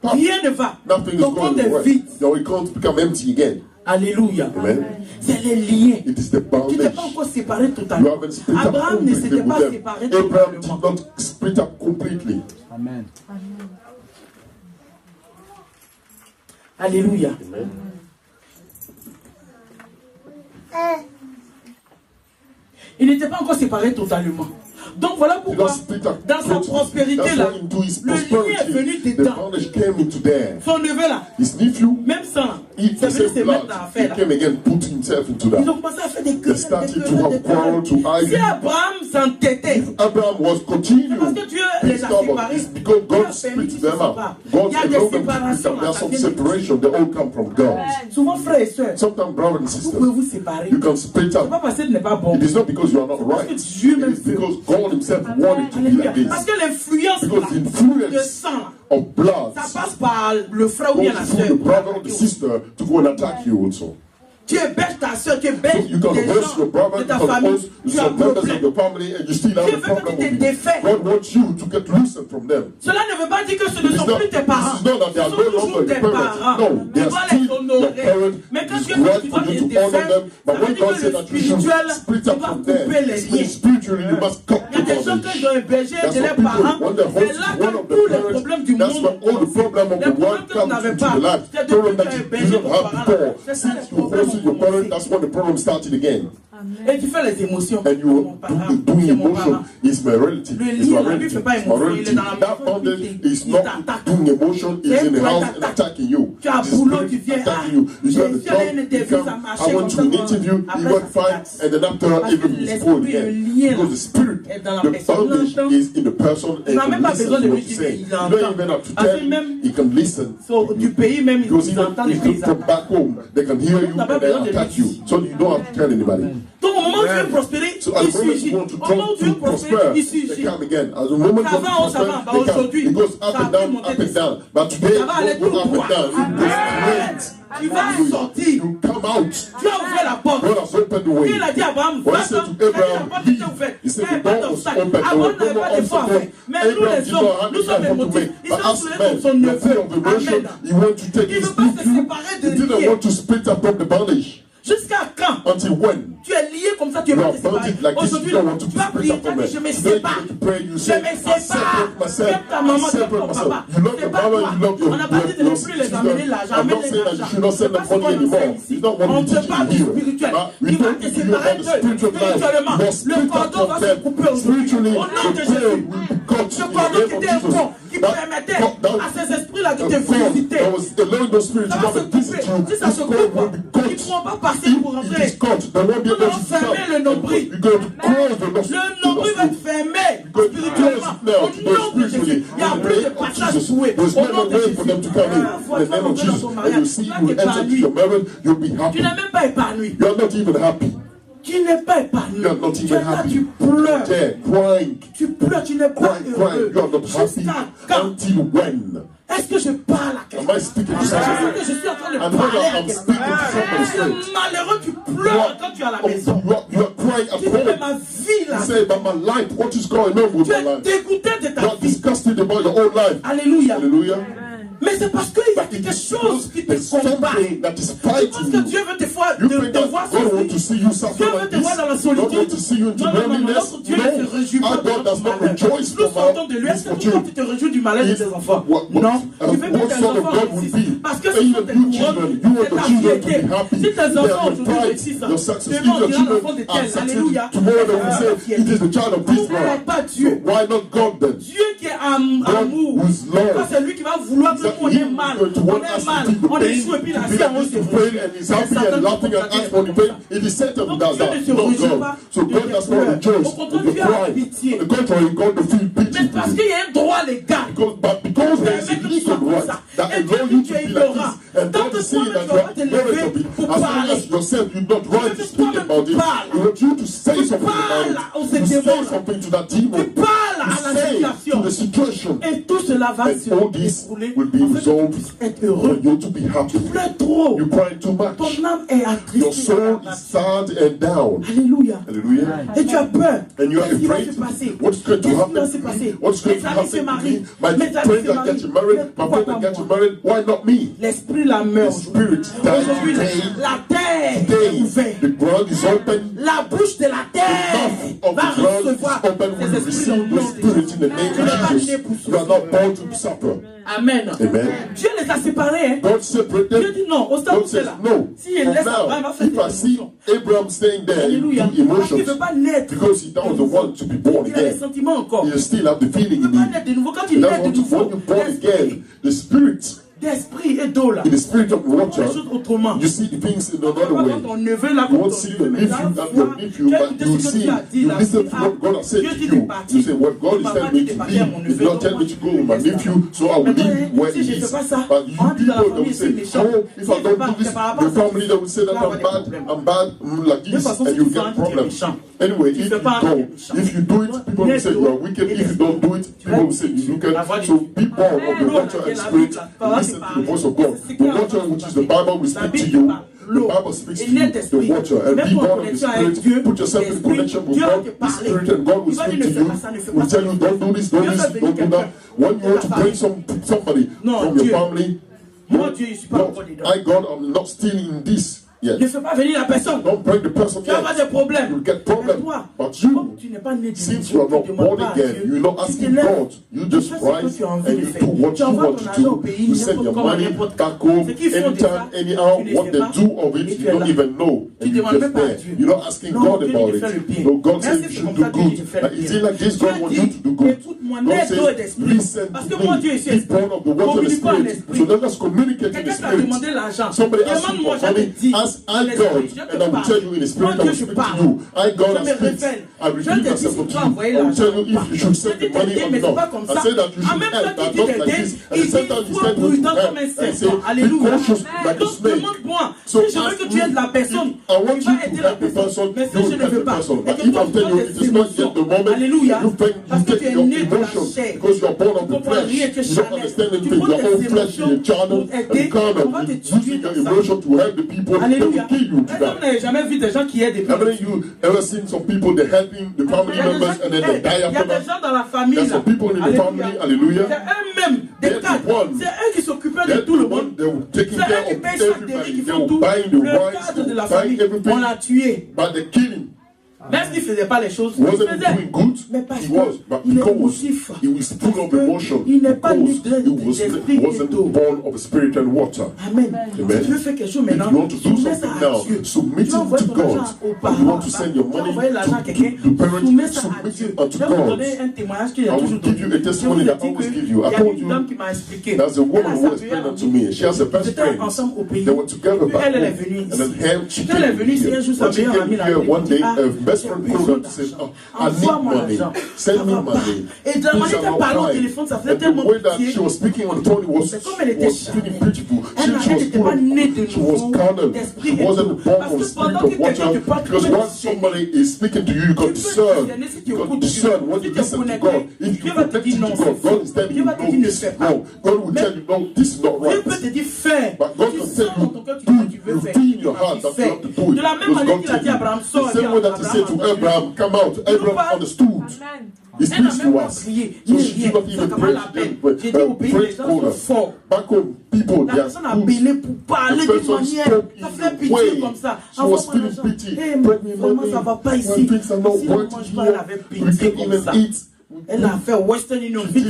rien ne va. Ton compte est vide. Your account become empty again. Alléluia. C'est les liens. Tu n'es pas encore séparé totalement. Abraham ne s'était pas séparé totalement. Amen. Alléluia. Il n'était pas encore séparé totalement. Donc voilà pourquoi, dans sa prospérité là, le lien est venu dedans. Son neveu là, même sans, il s'est venu se mettre dans l'affaire là. Ils ont commencé à faire des querelles. Si Abraham s'entêtait, c'est parce que Dieu les a séparés. Dieu a permis qu'ils se séparent. Il y a des séparations là. Souvent frères et sœurs, vous pouvez vous séparer. Ce n'est pas parce que ce n'est pas bon. It is not because you are not right. Parce que Dieu même veut. God himself wanted to be like this. Parce que l'influence de sang, of blood, ça passe par le frère ou bien la sœur. The brother or the sister to go and attack you also. Tu bêches ta soeur, tu bêches des gens de ta famille, tu as un problème. Dieu veut que tu te défais. Cela ne veut pas dire que ce ne sont plus tes parents. Ce sont toujours tes parents. Tu dois les honorer. Mais quand Dieu veut que tu dois te défaire, ça veut dire que le spirituel, tu dois couper les liens. Il y a des gens qui ont hébergé de leurs parents. C'est là que tous les problèmes du monde, les problèmes que tu n'avais pas, c'est depuis que tu as hébergé ton parent. C'est ça les problèmes. Your parent, that's when the problem started again. Et tu fais les émotions. And you doing emotion is my relative. Le lien, la vie ne fait pas émotion. Il est dans la that bondage is not doing emotion, is in the house and attacking you. Tu as boulot, tu viens. You have a job, I want to interview, you got fight, and then after even you spoil again. Because the spirit, the bondage is in the person and can listen to what you say. You don't even have to tell him, he can listen. So du pays même, because even from back home, they can hear you and they attack you. So you don't have to tell anybody. Donc au moment où tu veux prospérer, il suffit. Au moment où tu veux prospérer, il suffit. Ça va, aujourd'hui, it goes up and down. But today, ça va aller tout droit. Tu vas sortir. You come out. Tu as ouvert la porte. God has opened the way. Il a dit à Abraham, va-t'en. La porte était ouverte. Il n'y avait pas d'obstacle. Abraham n'avait pas d'effort à faire. Mais nous les hommes, nous sommes les motifs. Ils sont soulevés comme son neveu. Amen. Il ne veut pas se séparer de liens. Jusqu'à quand? Until when? Tu es lié comme ça, tu es pas séparé. Aujourd'hui, tu vas prier, tu dis je me sépare. Je me sépare. Même ta maman, ton papa. C'est pas toi. On n'a pas dit de ne plus les amener l'argent. Amène l'argent. C'est pas ce qu'on fait ici. On te parle du spirituel. Tu vas te séparer d'eux spirituellement. Le cordon va se couper aujourd'hui. Au nom de Jésus. Ce cordon qui était un pont, qui permettait à ces esprits là qui te visitait, ça va se couper. Si ça se coupe, ils ne pourront pas passer pour entrer. Ils vont fermer le nombril. Le nombril va être fermé spirituellement. Au nom de Jésus, il n'y a plus de passage troué. Au nom de Jésus. Tu n'es même pas épanoui. Tu n'es pas épanoui. Tu es là, tu pleures. Tu pleures, tu n'es pas heureux. Jusqu'à quand? Est-ce que je parle à quelqu'un? Est-ce que je suis en train de parler à quelqu'un? Tu es malheureux, tu pleures quand tu es à la maison. Tu dis, mais ma vie là. Tu es dégoûté de ta vie. Alléluia. Mais c'est parce qu'il y a quelque chose qui te combat. C'est parce que Dieu veut te voir sur lui. Dieu veut te voir dans la solitude. Non, notre Dieu ne se réjouit pas de notre malheur. Nous sortons de lui. Est-ce que tu te réjouis du malheur de tes enfants? Non. Tu veux que tes enfants réussissent. Parce que ce sont tes couronnes, c'est ta fierté. Si tes enfants aujourd'hui réussissent, demain on dira l'enfant de tel. Alléluia. Pourquoi pas Dieu? Dieu qui est amour. C'est lui qui va vouloir que on est mal, on échoue et puis la science se réjouit. So God does not rejoice with the cry. The contrary, God will feel pity. Mais parce qu'il y a un droit légal. Because there is a legal right that allows you to be like this. And God is saying that you are ignorant of it. As long as yourself you not right to speak about it, we want you to say something about it. To say something to that demon. To say to the situation. Et tout cela va se dérouler. Resolved for you to be happy. You cry too much. Your soul is sad and down. Alléluia. Hallelujah. Et tu as peur. And you are afraid. What's going to happen? What's going to happen to me? My friend that gets married, my friend that gets married. Why not me? L'esprit la meurt. The spirit Aujourd'hui, la terre est ouverte. The ground is open. La bouche de la terre va recevoir ces esprits dans spirit in the name of Jesus. You are not born to suffer. Amen. Amen. Dieu les a séparés. God separated them. Dieu dit non. Au stade où c'est là. No. Si il laisse Abraham, va faire if I see Abraham staying there in emotions, because he doesn't want to be born il a les again. sentiments encore. He still have the feeling in him. Quand il naît de nouveau, when you born again, the spirit. D'esprit et d'eau là. In the spirit of water, you see the things in another way. You won't see your nephew and your nephew, but you see, you listen to what God has said to you. You say, what God is telling me to leave, He's not telling me to go with my nephew, so I will leave where he is. But you people that will say, oh, if I don't do this, the family that will say that I'm bad like this, and you get problems. Anyway, if you do it, people will say you are wicked. If you don't do it, people will say you wicked. So be born of the water and spirit. Listen to the voice of God. The water, which is the Bible, will speak to you. The Bible speaks to you, the water, and be born of the Spirit. Put yourself in connection with God, the Spirit, and God will speak to you. Will tell you, don't do this, don't do that. When you want to bring somebody from your family, I, God, I'm not still in this. Yes. Ne fais pas venir la personne. Don't bring the person. Tu vas avoir des problèmes. You'll get problems. But you, since you are not born again, you're not asking God. You just rise and you do what you want to do. You send your money back home anytime, anyhow. What they do of it, you don't even know. And you're just there. You're not asking God about it. No, God says you should do good. Like, is it like this? God wants you to do good. God says, listen to me. Be born of the water and the Spirit. So let us communicate in the Spirit. Somebody asks you for money. I God, and I will tell you in the spirit, I will speak to you. I God, I speak. I reveal myself to you. I will tell you if you should send the money or not. I say that you should help, but not like this. At the same time, you said you to help. I say, be cautious like a snake. So ask me, I want you to help the person, you will help the person. But if I'm telling you, it is not yet the moment, you take your emotions, because you are born of the flesh. You don't understand anything. Your own flesh, your channel, and carnal, using your emotion to help the people. Alléluia. Personne jamais vu des gens qui aident des gens. Haven't you ever seen some people they helping the family members and then they die after that? Il y a des gens dans la famille. There's some people in the family. Hallelujah. C'est eux-mêmes des cadres. C'est eux qui s'occupaient de tout le monde. They were taking care of everybody. They were buying the wives, buying everything. On l'a tué. By the killing. Même s'il ne faisait pas les choses, il wasn't doing good. Mais parce He was, but qu'il est because émotif. he was full of emotion. Il n'est pas né Because he wasn't born of spirit and water. Amen. Amen. Si tu veux faire quelque chose If maintenant, you want to do something now, submit it to God. If you want to send your money to parents, submit it unto God. I will give you a testimony that I always give you. I told you, there's a woman who explained that to me. She has a best friend. They were together back home. And then she came here. When she came here one day, her best friend called her and said, oh, I need money. Send me money. Please, I'm not crying. And the way that she was speaking on the phone was really beautiful. She was carnal. She wasn't born of spirit of water. Because once somebody is speaking to you, you can discern. You can discern when you listen to God. If you connect to God, God is telling you, no, this is wrong. God will tell you, no, this is not right. But God can tell you, you feel in your heart that you have to do it. Because God tells you. The same way that he said to Abraham, come out. Abraham understood. He speaks to us. So she did not even pray. Praise God. Back home, people, they are good. The person spoke in a way. She was feeling pity. Bring me money. When things are not working here, we can even eat. Elle a fait Western Union vite.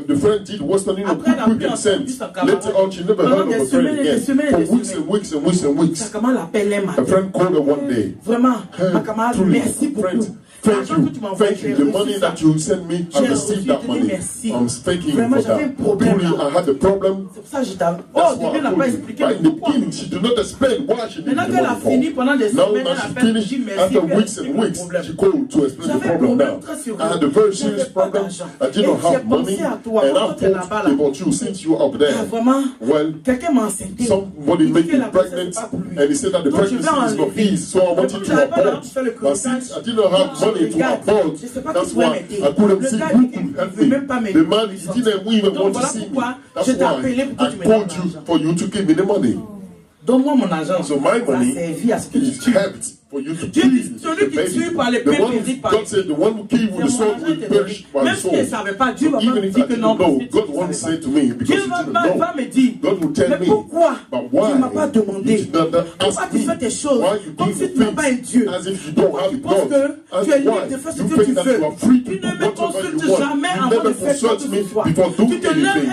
The friend did Western Union quick and sent. Later on, she never heard of a friend again. For weeks and weeks and weeks and weeks. A friend called her one day. Truly, friend, thank you. The money that you sent me, I received that money. I'm thanking you for that. Truly, I had a problem. That's why I told you. But in the beginning, she did not explain why she needed the money for. Now she finished, after weeks and weeks, she called to explain the problem now. I had a very serious problem. I did not have money, and I thought about you since you were up there. Well, somebody made me pregnant, and he said that the pregnancy is not his, so I wanted to abort. But since I did not have money to abort, that's why I couldn't see who could help me. The man, he didn't even want to see me. That's why I called you for you to give me the money. So my money is helped for you to kill the baby. God said the one who killed with the sword will perish by the sword. So even if I didn't know, God won't say to me because he didn't know. God will tell me, but why you did not ask me? Why you do the things as if you don't have God? Ask why you think that you are free to do whatever you want. You never consult me before doing anything.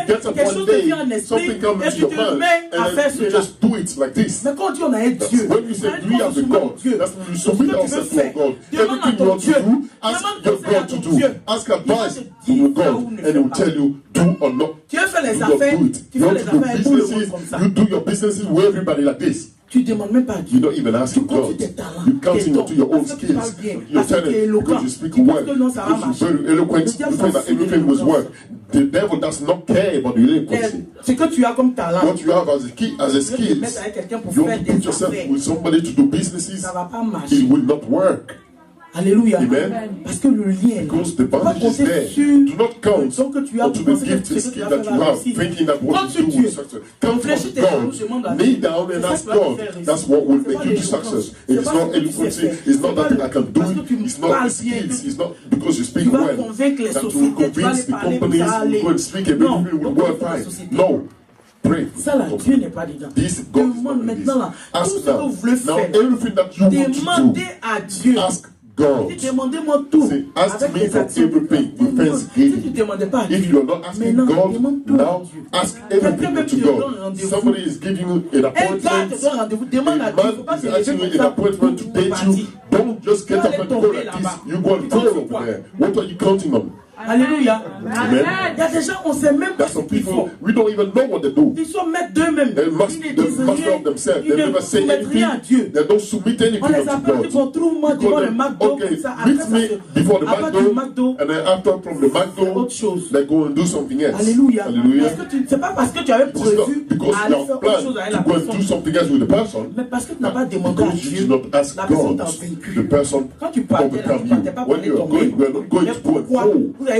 Get up one day, something comes into your mind, and then you just do it like this. When you say, do we have a God? That's when you submit ourselves to God. Everything you want to do, ask your God to do. Ask advice from your God, and He will tell you, do or not. Do not do it. You want to do businesses, you do your businesses with everybody like this. Tu demandes même pas à Dieu. You don't even ask God. You counting onto your own skills. You're telling because you speak well, because you're very eloquent, you think that everything was work. The devil does not care about the eloquency. Ce que tu as comme talent, what you have as a skill, you want to put yourself with somebody to do businesses, it will not work. Alléluia. Amen. Parce que le lien, because the bondage is there. Do not count on to the gift and skill that you have, thinking that what you do will success. Count on God. Kneel down and ask God. That's what will make you to success. It is not eloquency. It's not that I can do it. It's not skills. It's not because you speak well that you will convince the companies who go and speak and everything will work fine. No. Pray. Dieu n'est pas dedans. Demande maintenant tout ce que vous voulez faire. Demandez à Dieu. Ask God. Demandez-moi tout. Say, ask me for everything with thanksgiving. If you are not asking God, now ask everything to God. Somebody is giving you an appointment. A man is asking you an appointment to date you. Don't just get up and go like this. You go and pray over there. What are you counting on? Alléluia. Amen. Il y a des gens, on ne sait même pas ce qu'ils font. We don't even know what they do. Ils sont maîtres d'eux-mêmes. They master of themselves. They never say anything. They don't submit anything to God. Okay, meet me before the McDo, and then after from the McDo, they go and do something else. Alléluia. Hallelujah. C'est pas parce que tu avais prévu aller faire autre chose avec la personne. Do something else with the person. Mais parce que tu n'as pas demandé à Dieu. La personne t'a vaincu. The person overcome you. When you are going, we are not going to go and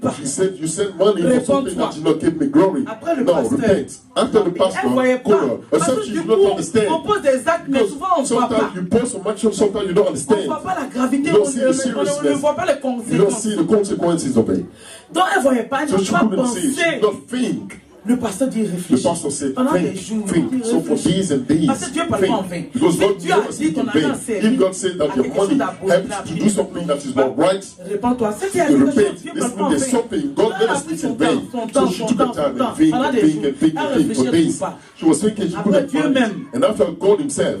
pas. He said, you sent money for something that did not give me glory. Après le No, pasteur. repent. After the pastor, Elle voyait pas. Parce except que you du do coup, not understand. on pose des actes, mais souvent on ne voit pas. Sometimes you post some action, sometimes you don't On ne understand. voit pas la gravité, You don't on see the ne seriousness. voit pas les You don't conséquences. see the consequences of it. Donc elle ne voyait pas, elle So n'a she pas couldn't see. She pensé. did not think. Le pasteur dit The réfléchis. pastor said, Pendant des think, jours, think. il So for réfléchit. days and days, Parce que Dieu parle pas en vain. think. Because Si God Dieu a never dit speaks ton in argent vain. servi If God said à that your quelque money chose d'abominable, helps to do something that is not right, répands-toi. Si tu as you quelque chose, repent. Dieu This parle pas en means there's vain. something. God Elle never a pris speaks son in vain. temps, So she took her time and think pendant and des think jours. and think Elle and think for réfléchit days. pas. She was thinking she Après couldn't Dieu find même. it. And after God himself,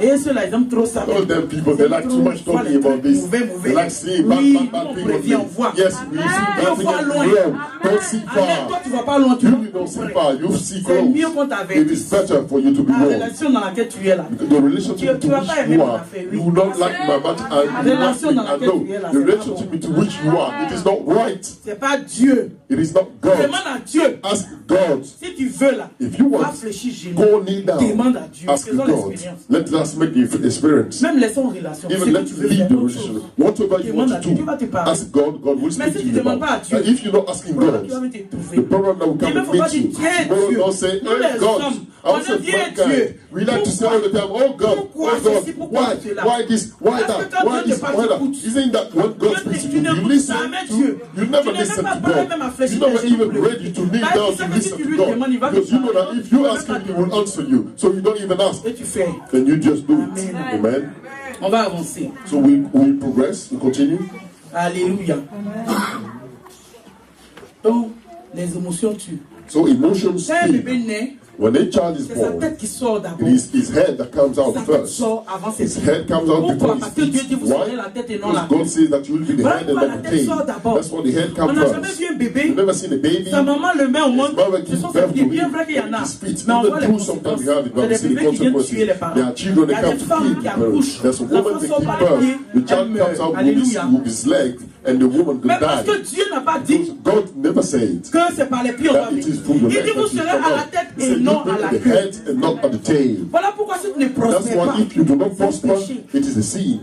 Et ceux-là, ils aiment trop ça. All them people, they like too much talking about this. They like seeing bad people. Yes, we see bad things. Don't see far. Toi, tu vas pas loin. You don't see far. You see close. C'est mieux qu'on t'avait. It is better for you to be La wrong. relation dans laquelle tu es là. The relationship to which you are, you will not like my match and you like me. I know. The relationship to which you are, it is not right. C'est pas Dieu. It is not God. Demande à Dieu. Ask God. Si tu veux là, If you want, go kneel down. Demande à Dieu. Ask God. Let us make the experience. Même laissons en relation. Even let's leave the relationship. Whatever you want to do, ask God. God will speak to you about. And if you're not asking God, the problem that will come and meet you. Tomorrow don't say, hey God, I was a bad guy. We like to say all the time, oh God, why this, why that, why this, why that. Isn't that when God speaks to you, you listen to, you never listen to God. You're never even ready to kneel down to listen to God. Because you know that if you ask Him, He will answer you. So you don't even ask. Then you just do it. Amen. On va avancer. So we progress, we continue. Alléluia. Donc, les émotions tuent. So emotions Quand un speak. bébé naît, When a child is c'est sa born, tête qui sort d'abord. it is his head that comes out Sa tête first. sort avant ses His pieds. head comes out Pourquoi? before Parce his que Dieu feet. dit vous Why? serez la tête et non la Because God tête. says that you will be the Voilà head and pourquoi not la the tête sort tail. d'abord. That's why the head On comes n'a jamais first. vu un bébé. You've never seen a baby. Sa maman le met au monde. His mother Ce gives sont birth ses to pieds. Bien him. vrai qu'il y en a. His feet. Mais on Even voit les though sometimes you have it, but conséquences. we C'est see des the bébés qui viennent tuer les consequences. parents. There are children Il y that a come des to femmes kill qui the parents. accouchent. There's a woman L'enfant that sort gives par les pieds. birth. The child Elle comes meurt. out Alléluia. with his leg, and the woman Mais could parce die. que Dieu n'a pas dit God never said que c'est par les pieds on va that it is vivre. through the Il leg dit vous that you serez come à la out. tête He et said, non you à be la at the queue. head and not at the tail. Voilà pourquoi si tu ne That's prospères why pas, if you do not c'est prosper, péché. it is a sin.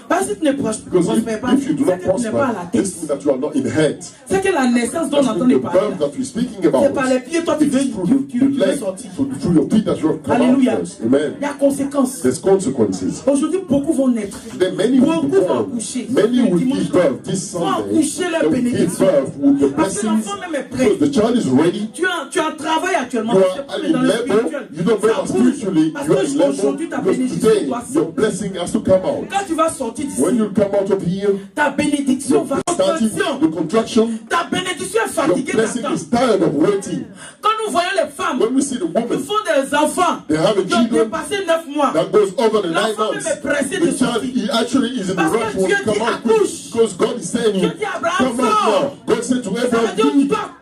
Parce que si tu ne Because prospères pas, if you do c'est not que tu n'es pas à la prosper, tête. this means that you are not in head. C'est que la naissance dont on That's entend the parler, birth that we're speaking c'est about. par les pieds, toi tu It veux, is through tu the veux leg, sortir. through your feet that you have come out Alléluia. first. Amen. Il y a conséquences. There's consequences. Aujourd'hui, beaucoup vont naître. Today, many will be Beaucoup vont born. accoucher. Many will Dimanche, give birth this vont Sunday. accoucher leur They will give bénédiction. birth with the Parce que blessings. l'enfant même est prêt. Because the child is ready. Tu as un travail actuellement. You C'est pas are mais dans in le labor. spirituel. You don't Ça know bouge. spiritually. Parce You are in que labor. aujourd'hui, ta Because bénédiction today, doit your sortir. blessing has to come out. Quand tu vas sortir d'ici, When you come out of here, ta bénédiction va starting sortir. the contraction, Ta bénédiction est your fatiguée blessing d'attendre. is tired of waiting. Quand nous voyons les femmes When we see the qui woman font des enfants They have a qui ont children dépassé 9 mois, that goes over the 9 l'enfant même months, est pressé de the child sortir. he actually is in the Parce que rush Dieu to come dit out quick. accouche. Because God is saying, Dieu dit Abraham, come out sors. now. God said to Ça veut Abraham, dire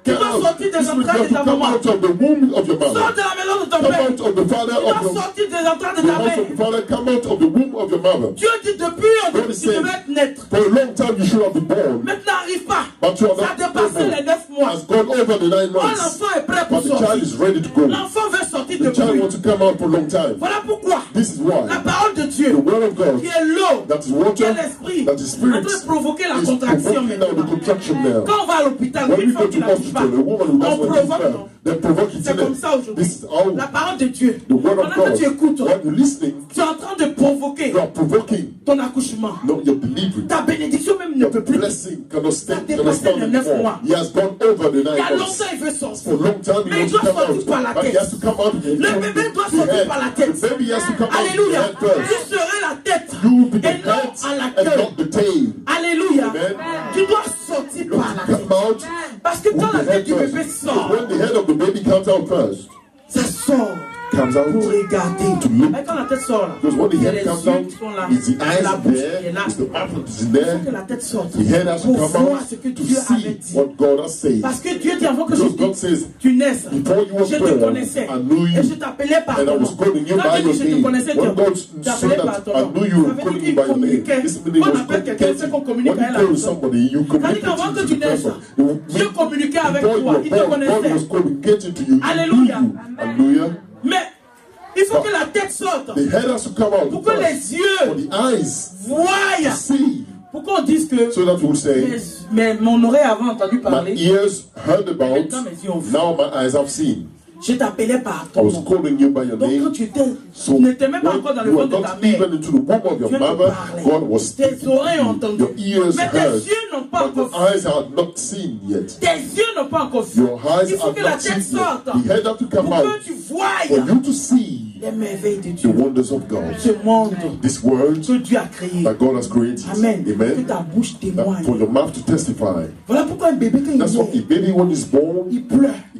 tu get dois out. sortir des This means you entrailles have de to ta come maman. out of the womb of your Sors mother. de la maison de ton Come père. out of the father Tu of dois your sortir des entrailles de the ta house of mère. the father. Come out of the womb of your mother. Dieu dit depuis God is tu saying, devais naître. for a long time you should have been born, Maintenant n'arrive pas. but you are Ça a not dépassé able. les 9 mois. Has gone over the 9 Oh, months. l'enfant est prêt pour But the child sortir. is ready to go. L'enfant veut sortir The child depuis. wants to come out for a long time. Voilà pourquoi This is why la parole de Dieu, the word of God, qui est l'eau, that is qui water, est l'esprit, that is spirit, en train de provoquer la is contraction provoking now the maintenant. contraction now. Quand on va à l'hôpital, When une we fois go qu'il to n'arrive pas, hospital, a woman who on does what provoque, is non? they provoke it C'est in comme it. ça aujourd'hui. This is how La parole de Dieu, the word of pendant que tu God, écoutes, when you're listening, tu es en train de provoquer you are provoking, ton accouchement. not your delivery. Ta bénédiction même ne Your peut plus. blessing cannot stand dépassé les 9 anymore. mois. He has gone over the Il y a 9 months. longtemps, il veut For sortir. a long time, he Mais il wants to doit come sortir par la out. But he tête. has to come out. Le bébé doit The sortir head. par la tête. The baby has to come out Alléluia. of the head Tu first. serais la tête You will be the et non head à la and queue. not the tail. Alléluia. Amen. Tu dois sortir You par have la to tête. come out Parce que with quand la the tête head du first. bébé sort, When the head of the baby comes out first, ça sort comes out pour regarder. to look. Mais quand la tête sort là, Because when the il y a head les comes yeux out, qui sont là, it's the eyes la bouche qui est there, là. it's the mouth that is in Il faut there. que la tête sorte The head has to pour come voir out ce que to Dieu avait see dit. what God has said. Parce que Dieu dit avant que Because God je says, tu naisses, before you were je te born, connaissais I knew you. et je t'appelais par And I ton was nom. calling you Quand by tu your dis je te name. connaissais, When God tu said t'appelais par that, ton I nom. knew you were Ça veut calling dire me by qu'il your name. communiquait. This meaning Quand on was appelle quelqu'un, c'est qu'on communicating. communique When avec you la call personne. somebody, you communicate C'est-à-dire qu'avant to que the tu naisses, person. Dieu communiquait avec Before you toi, were il te born, God connaissait. was communicating to you. He Alléluia. knew you. Hallelujah. Mais il faut que la tête sorte The head has to come out pour que first. les yeux For the eyes voient. to see. Pour qu'on dise que So that we'll say, mais mon oreille avait entendu my parler. ears heard about, Maintenant, mes yeux ont vu. now my eyes have seen. Je t'appelais par I ton was nom. calling you by your Donc quand name. tu étais, So tu n'étais même pas encore dans le when you were ventre de ta not mère. even into the womb of your Dieu te mother, parlait. God was speaking. Tes oreilles ont entendu. Your ears Mais tes heard, yeux n'ont pas but encore your vu. eyes had not seen yet. Tes yeux n'ont pas encore vu. Your eyes Il faut have que la not tête seen sorte. yet. The head have to come Pour out que tu for voies you to see les merveilles de the Dieu. wonders of God. Ce monde This world que Dieu a créé. that God has created. Amen. Que Amen. ta bouche That for témoigne. your mouth to testify. Voilà pourquoi un bébé quand That's why il a baby when he's born, il pleure. he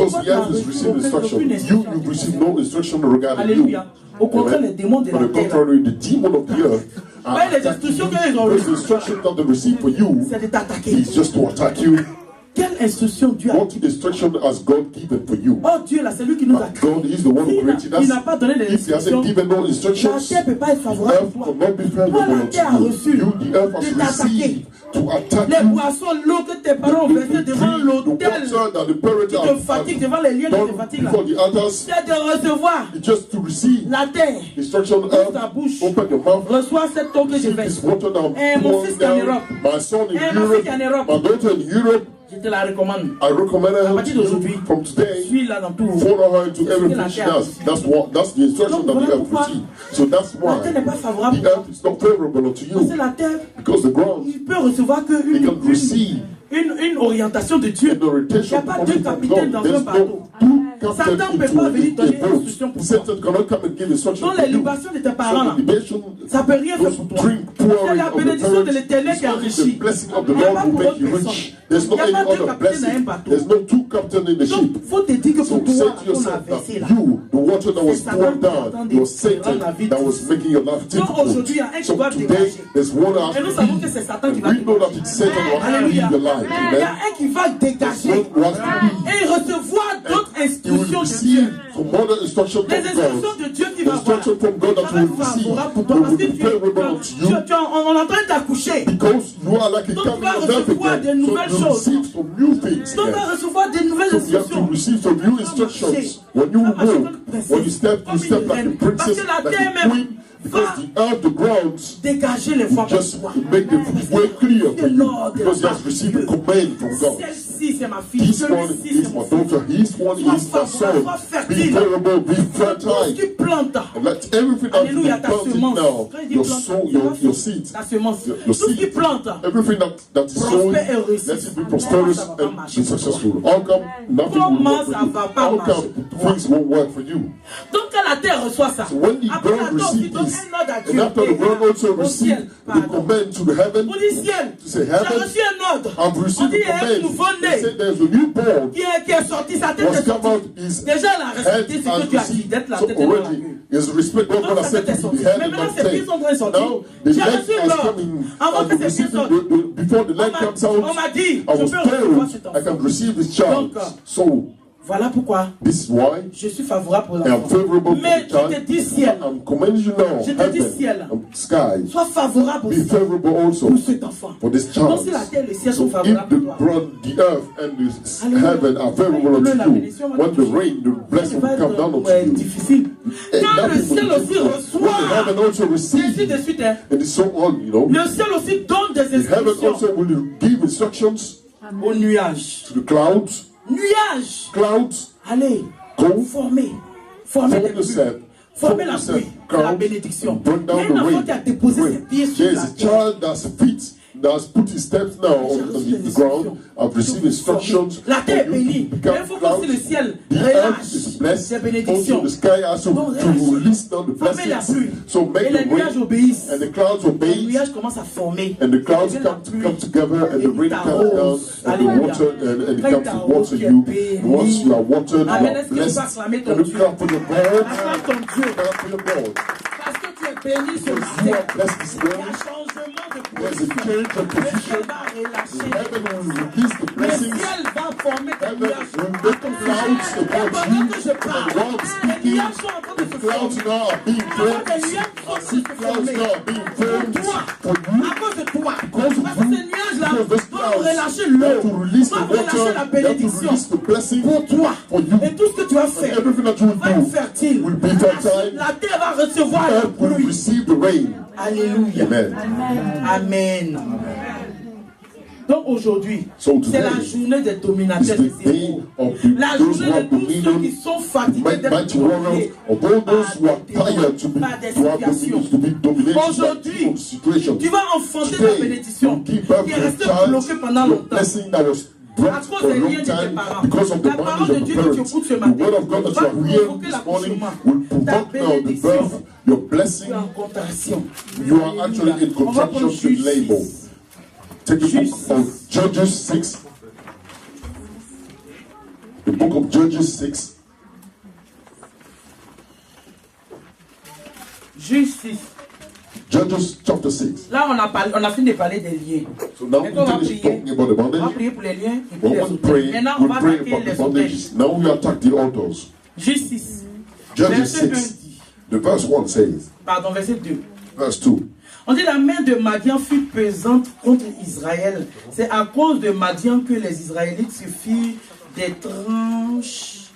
Because the earth has received instruction. You've received no instruction regarding you. Alléluia. Au contraire, les démons de On la the terre. contrary, the demon of the earth Ouais, les instructions qu'ils ont the reçues, instruction that they receive for you c'est de t'attaquer. is just to attack you. Quelle instruction Dieu a What instruction has God given for you? Oh Dieu là, c'est lui qui nous a créés. God is the one who created us. Il n'a pas donné les If he instructions. hasn't given no La instructions, terre ne peut pas être the favorable earth pour will toi. not be Toi, favorable la terre a unto reçu you. The earth has de t'attaquer. received to attack Les you. boissons, l'eau que tes parents ont versées devant l'autel The water that the parents qui te fatigue, devant les liens qui te done fatiguent là. before the altars, C'est de recevoir it's just to receive la terre. instruction. Ouvre ta bouche. Open your mouth. Reçois cette eau que je Receive vais. this water now. Mon fils qui est en Europe. My son in Ma Europe. fille qui est en Europe. My daughter in Europe. Je te la recommande. I recommend her partir to d'aujourd'hui, you from today. Suis-la dans tout. Follow her into everything she does. That's the instruction that the earth receives. So that's La why terre n'est pas favorable. the earth is not favorable unto Parce que you. la terre, Because the ground, il peut recevoir que it can receive une orientation de Dieu. an Il n'y orientation a pas deux coming from capitaines God. dans un There's bateau. no Satan captain ne peut pas venir into donner a boat. instruction pour toi. Satan cannot come and give instruction Dans to les you. libations de tes parents, là, So the libation, ça ne peut rien faire those who pour toi. drink C'est pouring la of the bénédiction de parents, l'Éternel it's qui only the enrichit. blessing of the Il n'y a Lord pas who pour make autre you personne. rich. There's no Il n'y a any pas deux other capitaines dans un blessing. bateau. There's no two captains in the Donc, ship. il faut te dire que So pour say toi, to on a yourself versé that là. you, the water that was C'est Satan poured qui attend down, des- was Satan rendre la vie that was making your life Donc, aujourd'hui, il y a un difficult. qui So doit today, dégager. there's one that Et nous has savons to que be. c'est Satan qui va We know that dégager. it's Satan who has to Alléluia. lead your life. Il y a Amen. un qui va dégager Who has to lead. et recevoir d'autres You will instructions de Dieu. receive some other instruction Les from instructions God. de Dieu qui va avoir. Instruction from God that Ça va you être will receive. favorable pour toi That parce que will be favorable unto you. on est en train d'accoucher. Because you are like a Donc, tu coming vas of death recevoir again. des nouvelles So you choses. receive some new things. Donc, on again. va recevoir des nouvelles So you have to instructions. receive some new instructions. When you Ça va marcher move, comme une princesse, when you step comme une like a reine. princess, Parce que la like terre a même queen. Because va the earth, the grounds, dégager les voies pour just toi. make the way clear for you. Lord, Because you have received a command from God. Celle-ci, c'est ma fille. This one Celui-ci, is c'est my mon fils. daughter. His one Sois is my favorable, sois son. Be fertile. favorable, be Tout ce fertile. qui plante. And let everything that you Alléluia, ta planted semence. now, Quand il dit your plante, soul, c'est pas your faux. seed, Ta semence. your Tout ce qui seed, plante. everything that is Prospère sown, et réussit. let it be prosperous Ça va pas and marcher be pour toi. successful. How come nothing will Comment work ça for you? va pas How marcher come pour toi? things won't work for you? Donc quand la terre reçoit ça, So when the après la ground terre aussi receives donne this, un ordre à and Dieu. after the ground also Au receive ciel, the pardon. command to the heaven, On dit ciel. to say J'ai heaven, reçu un ordre. I've On received dit the il y a un command. nouveau-né They say there's a newborn qui est sorti, sa tête was est come sortie. out, his Déjà elle a head respecté ce que has tu as dit, received. d'être la So tête et non la already queue. is respect what God Donc has sa said tête to est be the sortie. head Mais and maintenant not ses pieds tail. sont en train de sortir. Now the J'ai leg reçu has l'ordre. come in Avant and que ses received pieds sortent. before the leg comes out. On m'a dit, I je was peux recevoir cet told I can enfant. receive this child. Donc, So Voilà pourquoi this is why je suis favorable pour I am l'enfant. favorable for Mais the je te child. dis ciel, I'm commanding you now, Je te dis heaven ciel. and sky, sois favorable be aussi favorable also pour cet enfant. for this Donc child. si la terre et le ciel So sont if favorables the pour toi, ground, the earth and the Alléluia. heaven are favorable Quand il pleut, unto la you, bénédiction va when te the toucher. rain, the blessing ça will va come down être unto you. difficile. And Quand nothing le ciel will be aussi difficult. When the reçoit, heaven also ainsi de receives, suite, hein, and it's so on, you know. le ciel aussi donne des The heaven instructions also will give instructions aux nuages. to the clouds. Nuages, Clouds, allez, go, former form des yourself, pluies, former la pluie, c'est la clouds, bénédiction. and bring Il y a down un the enfant rain. qui a déposé ses pieds sur There's la a terre. child that's put his steps now on the ground. I've received instructions. La terre est for you to bénie. Mais become il faut que si le clouds. ciel The earth is relâche blessed. ses Also, bénédictions. the sky has to Donc, relâche. release down the Former la blessings. pluie. So Et make les the nuages rain, obéissent. and the clouds Les obey, nuages commencent à former. and the clouds Et la come pluie together, and the rain comes down, t'arrose. and the Alléluia. water, and it Quand comes to t'arrose, water tu es you. béni. Once you are watered, you Amen. are Est-ce que tu peux blessed. acclamer ton Can you Dieu? clap for your God? Acclame ton Dieu. Clap for your God. Parce que tu es béni ce Because you matin. are blessed this Il y a un morning. changement de There's a position. change of Le position. ciel va relâcher. Heaven will release the Le blessings. ciel va former des Heaven nuages. will make the clouds Et about pendant you. que je parle, And while I'm les speaking, nuages sont en train de the se clouds former. now are being formed. Les nuages sont en train See de se clouds former. now are being formed Pour toi. for you. À cause de toi. Because of Parce que you. ces nuages-là Because those doivent clouds, relâcher they have l'eau. to release the Doivent relâcher water. la They have to bénédiction. release the blessing Pour toi. for you. Et tout ce que tu vas And faire everything that you will va être do fertile. will be fertile. La terre va recevoir The la earth will pluie. receive the rain. Alléluia. Amen. Amen. Donc aujourd'hui, So c'est la today journée des is dominateurs the des day héros. of La those who journée have de tous ceux qui dominion, sont fatigués d'être mighty warriors, dominés of all those who are par des tired to be par des to have situations. dominion, to be dominated by Aujourd'hui, evil situations. Tu vas enfanter ta Today, bénédiction you give birth qui est to a restée child, bloquée pendant your longtemps. blessing that was À blocked cause for a des long liens de tes time parents. because of the La parole bondage de of the Dieu que tu parents. écoutes ce The matin word of God that va you are hearing provoquer this morning l'accouchement. will Ta provoke now the bénédiction. birth, your Tu blessing. es en contraction. You are actually in On va prendre contraction Juge to label. 6. Take the Juge book of Judges 6. The book of Judges 6. Juge 6. Judges chapter 6. Là, on a fini de parler des liens. So now we finish talking about the On va bondage. prier pour les liens et We puis les want to autels. pray. Maintenant, on We va pray attaquer about the les autels. bondages. Now we attack the altars. Justice. Judges Verset 1 6. dit. The verse 1 says, Pardon, verset 2. verse 2. On dit la main de Madian fut pesante contre Israël. C'est à cause de Madian que les Israélites se firent des tranches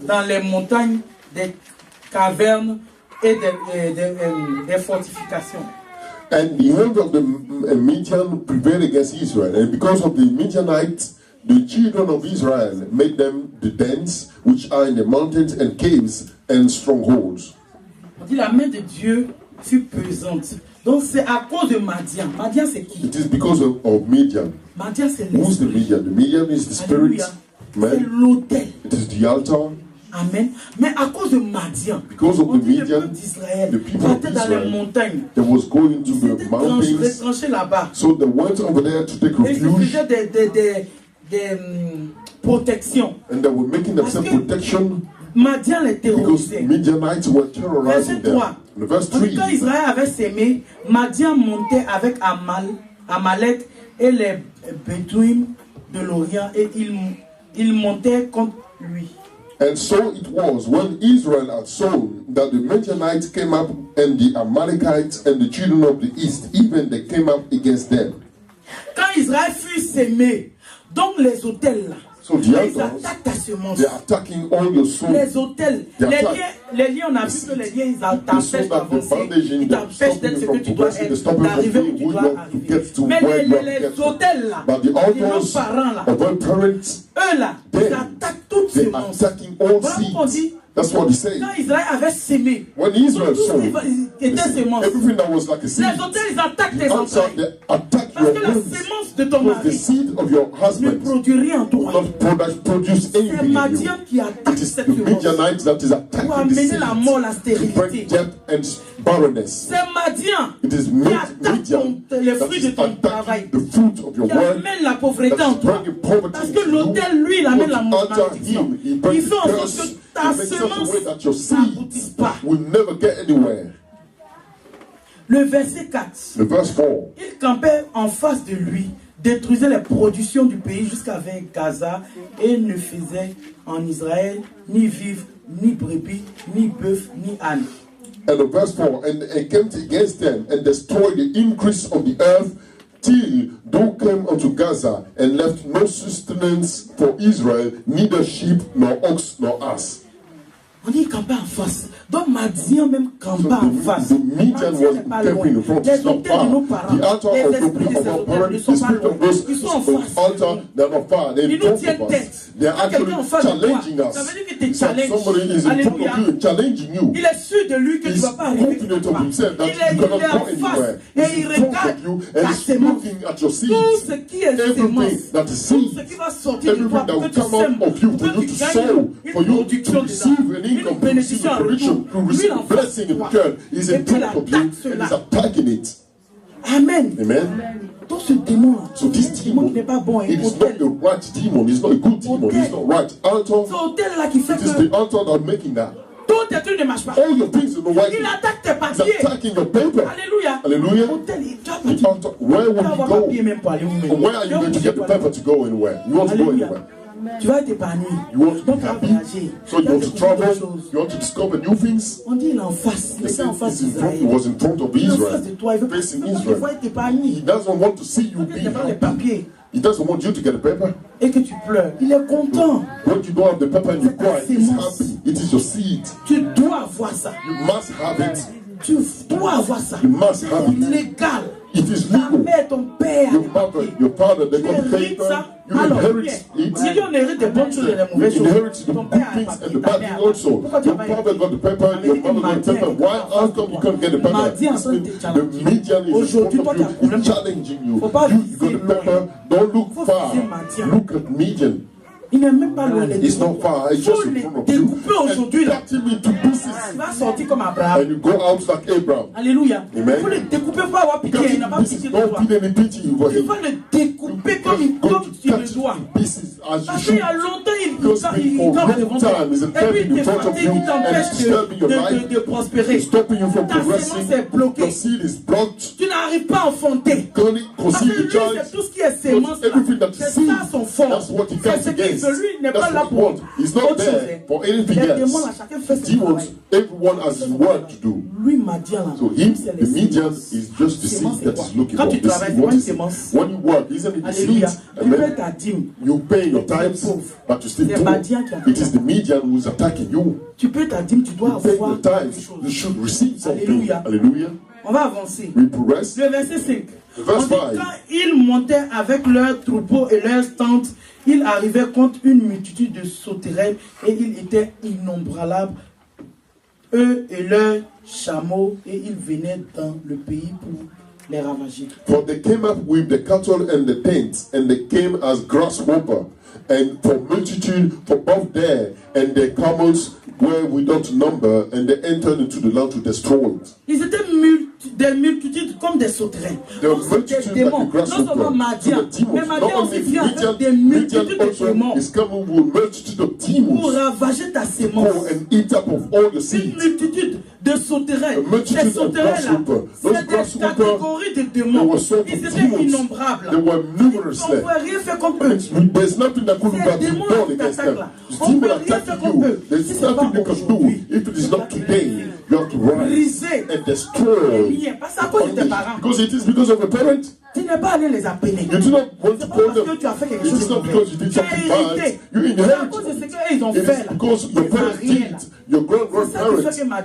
dans les montagnes, des cavernes et des fortifications. And the hand of the Midian prevailed against Israel. And because of the Midianites, the children of Israel made them the dens which are in the mountains and caves and strongholds. On dit la main de Dieu fut pesante. Donc c'est à cause de Madian. Madian c'est qui? It is because of Midian. Madian c'est Who's the l'esprit. Midian? The Midian is the spirit. Alléluia. C'est Man. l'autel. It is the altar. Amen. Mais à cause de Madian, Because of on the dit le Midian, peuple d'Israël the people of partait dans les Israel, montagnes. that was going to Ils the étaient mountains. retranchés là-bas. So they went over there to take Et ils se refuge. faisaient des protections. And they were making themselves Parce que protection Madian les because terrorisait. Midianites were terrorizing Verset them. 3. In verse On dit 3, quand Israël avait sémé, Madian montait avec Amalek et les Bédouins de l'Orient et ils montaient contre lui. and so it was when Israel had sown that the Midianites came up, and the Amalekites and the children of the east, even they came up against them. Quand Israël fut sémé, donc les autels là, So the ils altars, attaquent ta semence. they're attacking all your soul. Les hôtels, They les attack. liens, on a vu que les liens, ils They t'empêchent saw that the d'avancer, bandaging ils that t'empêchent stopping d'être you ce que from tu dois progressing, they être, stopping you d'arriver où from tu who dois you have to arriver. get to, Mais where you have to les get to. hôtels là, But the nos altars parents là, of our parents, eux là, ils Then, attaquent toutes they're semences. attacking all Voilà pourquoi on dit, seeds. That's what he said. quand Israël avait sémé, When Israel tout ce sowed, qui était sémence, everything that was like a seed, les hôtels, ils attaquent tes the outside, entrailles. they attack Parce your que la wombs. sémence de ton Because the mari seed of your ne husband produit rien en toi. will not produce C'est anything in you. Madian qui attaque It is cette the semence Midianites that is pour attacking the amener seed la mort, la to bring stérilité. death and barrenness. C'est Madian It is qui attaque Midian les that fruits is de ton travail, attacking the fruit of your qui work, amène la pauvreté en that is toi. bringing poverty Parce into que l'autel, you. lui, il amène la What altar malédiction. him, he Il brings fait en sorte curse. que He ta makes such a semence way that your seed n'aboutisse pas. will never get anywhere. Le verset 4. The verse 4. Il campait en face de lui, détruisait les productions du pays jusqu'à Gaza et ne faisait en Israël ni vivre, ni brebis, ni bœuf, ni âne. And the verse 4, and came against them and destroyed the increase of the earth till thou came unto Gaza and left no sustenance for Israel, neither sheep nor ox nor ass. On dit campait en face. Donc Madian même campait en face. The Midian Madian was n'est pas loin. camping in front. Les It's not hôtels de nos far. parents, The altar les of esprits de ces our hôtels parents, ne the sont pas spirit loin. of those Ils sont en face. altar, they're not far. They're Ils in nous front tiennent of tête. us. They're Quand quelqu'un actually en face de toi, challenging us. ça veut dire qu'il te So challenge. somebody is in front Alléluia. of you and challenging you. Il est sûr de lui que tu ne He's vas pas arriver quelque confident of part. himself that Il you est cannot go en face anywhere. et He's il in front regarde of you ta and he's semence. looking at your Tout seeds. ce qui est Everything semence, that is tout seed, ce qui va sortir de everything toi that pour will que tu come out sèmes, of you, pour for que you tu to gagnes sow, for une you to production receive dedans, an une income, to receive bénédiction a en provision, retour. to Lui, receive il a en face blessing de in toi. return. He's Et in puis il front of you attaque and cela. he's attacking it. Amen. Amen. Donc ce démon, So this ce démon demon, n'est pas bon. it is not the right demon, it's not a good demon, it's not right. Ce Altar, hôtel là qui fait it is que the altar that making that. tous tes trucs ne marchent pas. All your things in the right. Il attaque tes He's papiers. attacking your paper. Alléluia. Hallelujah. Hôtel, il doit The pas altar, where will avoir you papier go? même pour aller où même. Where are you going to get the paper to go anywhere? You want to go Alléluia. anywhere? Tu vas être épargné. You want to Donc be tu vas happy? voyager. So you Tu vas want to découvrir d'autres travel? choses. You want to discover new things? On dit il est en face. Il He était said en face he's in front, he d'Israël. was in front of Il est en Israel, face de toi. Il veut pas facing qu'il Israel. faut être épargné. He doesn't want to see you Il be veut pas les happy. papiers. He doesn't want you to get a paper. Et que tu pleures. Il est content. When you don't have the paper and you C'est ta cry, he's sémence. happy. It is your seed. Tu dois avoir ça. You must have it. Tu dois avoir ça. You must have C'est it. légal. It is Ta legal. mère, ton père, a Your des mother, papiers. your father, they Tu got the hérites paper. ça. You Alors, inherit bien. it. Si on hérite des bonnes choses et des You mauvaises choses, inherit the ton good père a things pas and pris, the ta bad mère things a also. Pourquoi tu Your n'as pas father got the paper, your mother got the paper. Why? How come you can't get the paper? Madian This en train de means te the challenger. Median is in Aujourd'hui, front toi, of tu as un you, problème. is challenging you. Faut pas You got viser the paper, loin. don't look Faut far. viser Madian. Look at Median. Il n'est même pas loin. It's not far, it's Faut just in les front of you. découper aujourd'hui là. And cut him into pieces. Il va sortir comme Abraham. And you go out like Abraham. Alléluia. Il Amen. faut le découper pour avoir Cut pitié. Il him n'a pas in pieces. pitié de Don't toi. feel any pity over Tu him. vas le découper comme il Go comme to tu le doit. Parce qu'il y a longtemps, il campe devant toi. Et puis il te fatigue, il t'empêche de prospérer. Ta semence est bloquée. Tu n'arrives pas à enfanter. Parce que lui, c'est tout ce qui est semence. C'est ça son fort. C'est ce qu'il veut. Lui, il n'est pas là pour autre chose. Les démons, à chacun fait ce travail. Everyone has his work to do. Lui, Madian, so him, the Midian is just the seed that is looking for. Quand tu travailles, c'est pas une sémence. When you work, isn't it the seed? Tu payes ta dîme. You pay your tithes, but you still poor. It is the Midian who is attacking you. Tu payes ta dîme, tu dois avoir your tithes. You should receive something. Hallelujah. On va avancer. We progress. Le verset 5. Verse 5. Quand ils montaient avec leurs troupeaux et leurs tentes, ils arrivaient contre une multitude de sauterelles et ils étaient innombrables, eux et leurs chameaux, et ils venaient dans le pays pour les ravager. For they came up with the cattle and the tents, and they came as grasshopper, and for multitude for both there, and their camels were without number, and they entered into the land to destroy it. Ils étaient des multitudes comme des sauterelles. Donc des démons. Non seulement Madian, mais Madian aussi vient avec des multitudes de démons pour ravager ta sémence. Une multitude de sauterelles. Ces sauterelles-là, c'est des catégories de démons. Ils étaient innombrables. On ne pouvait rien faire contre eux. Ces démons qui t'attaquent là, on ne peut rien faire contre eux. Si ce n'est pas aujourd'hui, you have to rise and destroy. Because it is because of the parent. Tu n'es pas allé les appeler. You do not want to call them. Tu as fait quelque it chose is not because you did something bad. You inherit. It is because your parents did. Your grandparents.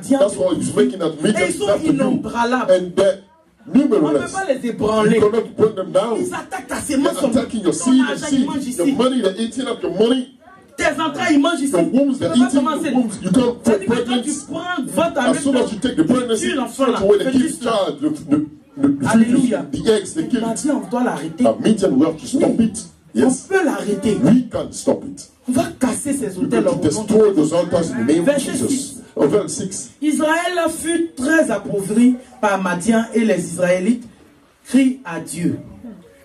That's why he's making that meeting after you. And that numerous. On ne peut pas les ébranler. You cannot bring them down. Ils attaquent ta sémence. They're attacking your seed and seed. Your money, they're eating up your money. Tes entrailles, ils mangent ici. The wombs, they're eating the wombs. You can't put pregnancy. As soon as you take the pregnancy, straight away they keep charge. The eggs, they kill it. On doit l'arrêter. A Midian, we have to stop it. Yes. On peut l'arrêter. We can't stop it. On va casser ces hôtels. To destroy those altars in the name of Jesus. Verse 6. Israël fut très appauvri par Madian et les Israélites crient à Dieu.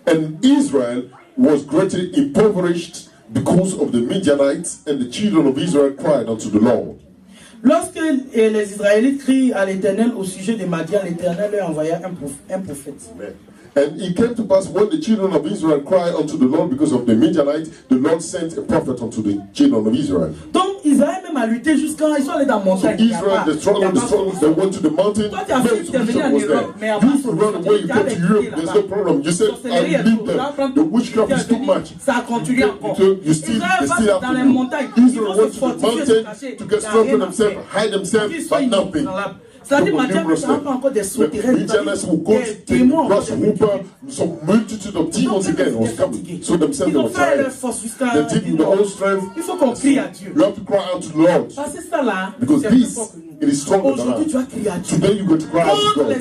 And Israel was greatly impoverished because of the Midianites, and the children of Israel cried unto the Lord. Lorsque les Israélites crient à l'Éternel au sujet de Madian, l'Éternel leur envoya un prophète. Amen. And it came to pass when the children of Israel cried unto the Lord because of the Midianites, the Lord sent a prophet unto the children of Israel. Donc Israël même a lutté jusqu'à ils sont allés dans la montagne. So Israel, the struggle, they went to the mountain. No solution was there. You run away, you go to Europe. There's no problem. You said, I leave them. The witchcraft is too much. Ça a continué encore. You still dans les montagnes. Israel went to the mountain to get strong for themselves, hide themselves, but nothing. C'est-à-dire, Madian ne sera pas encore des sauterelles, des démons. Some multitude of demons again was coming. So themselves were tired. They did with the whole strength. Il faut qu'on crie à Dieu. You have to cry out to the Lord. Parce que ça là, because this, it is stronger than aujourd'hui, tu vas crier à Dieu. Today you go to cry out to God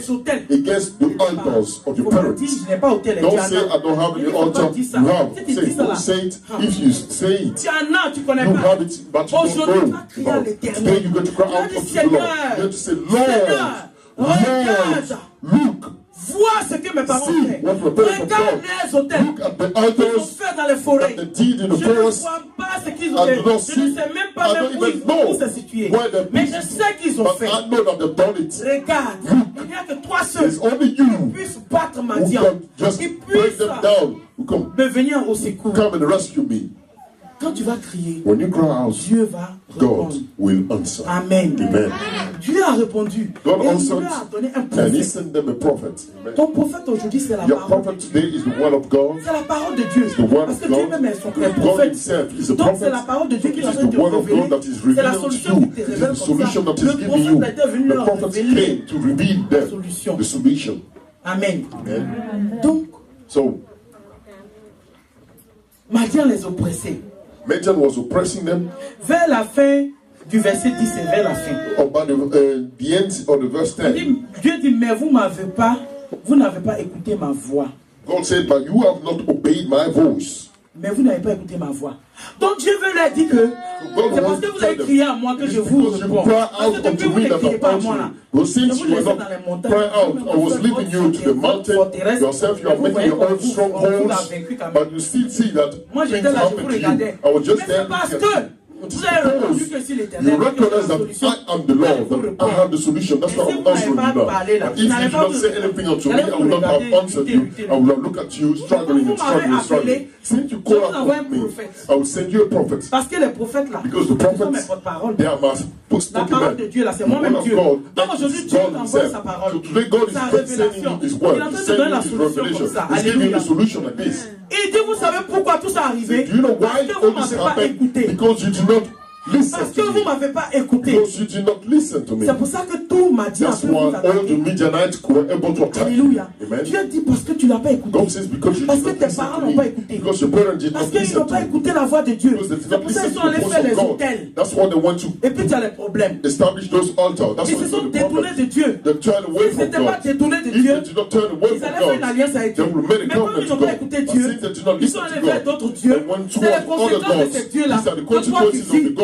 against the altars of your parents. Don't say, I don't have any altar. You have. Say, don't say it. If you say it, you have it, but you don't know. Today you go to cry out to the Lord. You have to say, Lord, look. Vois ce que mes parents font. Regarde les hôtels qu'ils ont fait dans les forêts. Je ne vois pas ce qu'ils ont fait. Je ne sais même pas où c'est situé. Mais je sais qu'ils ont fait. Regarde, il n'y a que toi seul qui puisse battre Madian, qui puisse me venir au secours. Quand tu vas crier, Dieu va répondre. Amen. Dieu a répondu. Et il lui a donné un prophète. Ton prophète aujourd'hui, c'est la parole de Dieu. C'est la parole de Dieu. Parce que Dieu même est son prophète. Donc c'est la parole de Dieu qui va te révéler. C'est la solution qui te révèle comme ça. Le prophète était venu leur révéler la solution. Amen. Donc, Madian les oppressait. Madian was oppressing them. Vers la fin du verset 10 et vers la fin. About the end of the verse 10. Dieu dit, mais vous n'avez pas écouté ma voix. God said, but you have not obeyed my voice. mais vous n'avez pas écouté ma voix. Donc Dieu veut leur dire que c'est parce que vous avez crié à moi que je vous réponds. Parce que depuis vous ne criez pas à moi là. Je vous laisse dans les montagnes. I was leading you to the mountain. Yourself, you are making your own strongholds. But you still see that things happen to you. I was just there looking at you. You recognize that I am the Lord, that I have the solution. That's what I'm answering you now. But if you do not say anything unto me, I will not have answered you. I will not look at you struggling and struggling and struggling. Since you call out me, I will send you a prophet. Because the prophets, they are my spoken man. The word of God, that is God himself. So today God is sending his word, he's sending his revelation, he's giving you the solution like this. Il dit, vous savez pourquoi tout ça arrivé? Do you know why all this happened? Because you did not listen Parce que vous ne m'avez pas écouté. Because you did not listen to me. C'est pour ça que tout m'a dit. That's why all the Midianites were able to attack. Alléluia. Amen. Dieu dit parce que tu n'as pas écouté. God says because you parce did que not tes listen parents to n'ont pas me. écouté. Because your parents did parce not qu'ils listen n'ont to pas me. écouté la voix de Dieu. C'est pour ça qu'ils sont allés faire les hôtels. That's why they want to. Et puis tu as les problèmes. Establish those altars. That's ils se sont détournés de Dieu. They turned away from God. Ils n'étaient pas détournés de Dieu. Ils allaient faire une alliance avec Dieu. Mais comme ils n'ont pas écouté Dieu, ils sont allés vers d'autres dieux. C'est les conséquences de ces dieux-là. Que toi tu vis.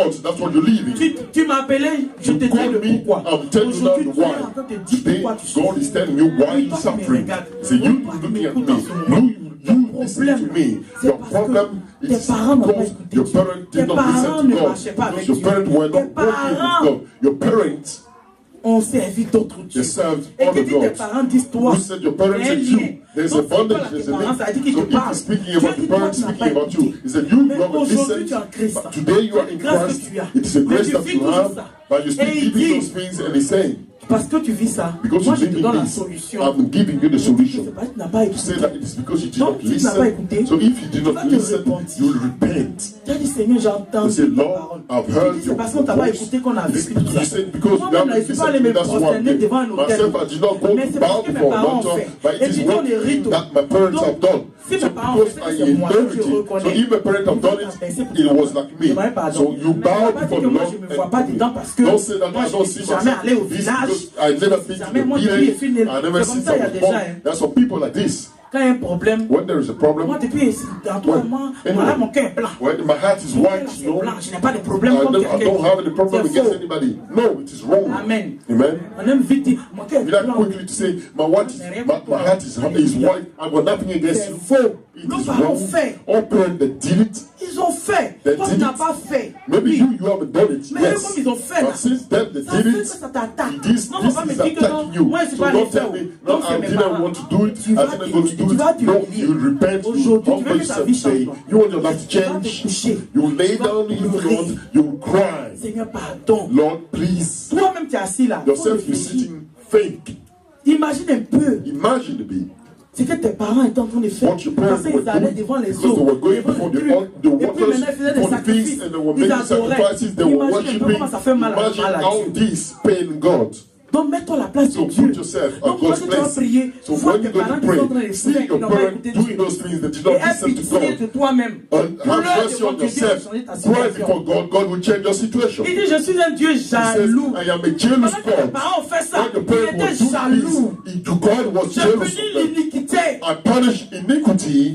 Tu m'as appelé, je te dis le pourquoi. Aujourd'hui, tu es en train de te dire pourquoi tu God is telling you why you suffering. So you looking at me. You listen to me. Your problem is because your parents did not listen to God. Because your parents were not working with God. Your parents ont servi d'autres dieux. Et que tes parents disent toi, there's a bondage, there's a link. So if he's speaking about the parents speaking about you, he said you never listened. But today you are in Christ. It is a grace that you have, but you still giving those things, and he's saying, parce que tu vis ça, because moi je te donne la solution. I'm giving you the solution. To say that it is because you did not listen. So if you did not listen, you will repent. You say, Lord, I've heard your voice. You said because you haven't listened to me, that's why myself I did not go to bow before an altar, but it is what that my parents have done. So because I inherited, so if my parents have done it, it was like me. So you bow before the Lord and don't say that I don't see myself in this because I never been to the village, I never seen someone. There's some people like this. When there is a problem, when my heart is white, no, I don't have any problem against anybody. No, it is wrong. Amen. Amen. You like quickly to say, my heart is white, I've got nothing against you. It is wrong. All parents that did it, ils ont fait. Toi, tu n'as pas fait. Maybe you haven't done it. Mais comme ils ont fait, but since then they did it, this is attacking you. So don't tell me, no, I didn't want to do it, I didn't go to do it. No, you will repent, you will humble yourself today. You want your life to change, you will lay down in the front, you will cry. Seigneur, pardon. Lord, please. Toi-même, tu es assis là. Yourself, you're sitting fake. Imagine un peu. Imagine the being. C'est que tes parents étaient en train de faire. Parce qu'ils allaient devant les eaux, devant les trucs. Et puis maintenant, ils faisaient des sacrifices. Ils adoraient. Imagine un peu comment ça fait mal à Dieu. Donc mets-toi à la place de Dieu. Donc quand tu vas prier, vois tes parents qui sont en train de faire, qui n'ont pas écouté Dieu. Et aie pitié de toi-même. Pleure devant Dieu, Dieu va changer ta situation. Il dit, je suis un Dieu jaloux. Pendant que tes parents ont fait ça, il était jaloux. Je punis l'iniquité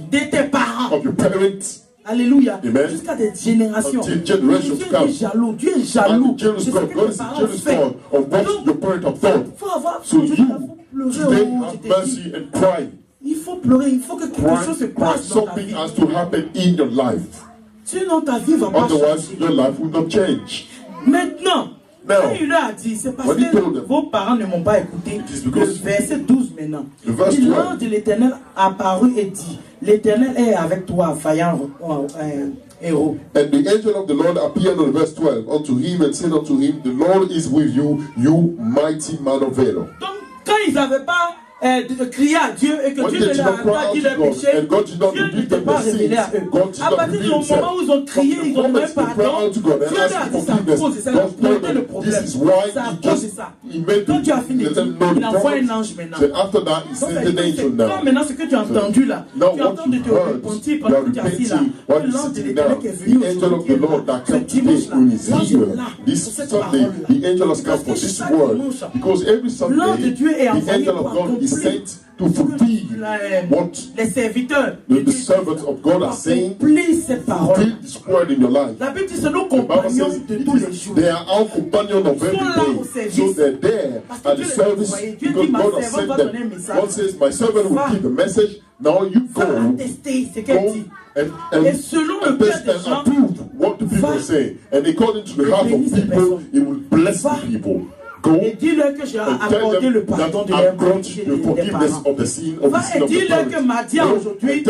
de tes parents. Alléluia. Jusqu'à des générations. Dieu est jaloux. Dieu est jaloux. God is jealous of what your parents have done. So you today have mercy and cry. Il faut pleurer. Il faut que quelque chose se passe dans ta vie. Something has to happen in your life. Sinon ta vie va pas changer. Otherwise your life will not change. Maintenant, quand il leur a dit, c'est parce que vos parents ne m'ont pas écouté. Le verset 12 maintenant. L'ange de l'Éternel apparut et dit, l'Éternel est avec toi, vaillant héros. And the angel of the Lord appeared on verse 12 unto him and said unto him, the Lord is with you, you mighty man of valor. Donc, quand ils n'avaient pas crié à Dieu et que Dieu ne leur a pas dit leur péché, Dieu ne t'est pas révélé à eux. À partir du moment où ils ont crié, ils ont demandé pardon, Dieu leur a dit ça à cause de ça. C'est le problème. C'est à cause de ça. Quand tu as fini, il envoie un ange maintenant. Donc maintenant, ce que tu as entendu là, tu entends de te repentir pendant que tu as assis là. L'ange de l'Éternel qui est venu aujourd'hui, ce dimanche-là, l'ange est là pour cette parole-là. Parce que chaque dimanche, l'ange de Dieu est envoyé pour accomplir sent to fulfill les serviteurs the servants of God are saying, cette parole. feel this word in your life. La Bible dit c'est nos compagnons de tous les jours. They are our companions of every day. So they're there at the service because God has sent them. God says, my servant will give the message. Now you go and test and approve what the people say. And according to the heart of people, it will bless the people. Go and dis-leur que j'ai accordé le pardon de leurs forgiveness of the sin of the sin of the dis-leur que Madian aujourd'hui,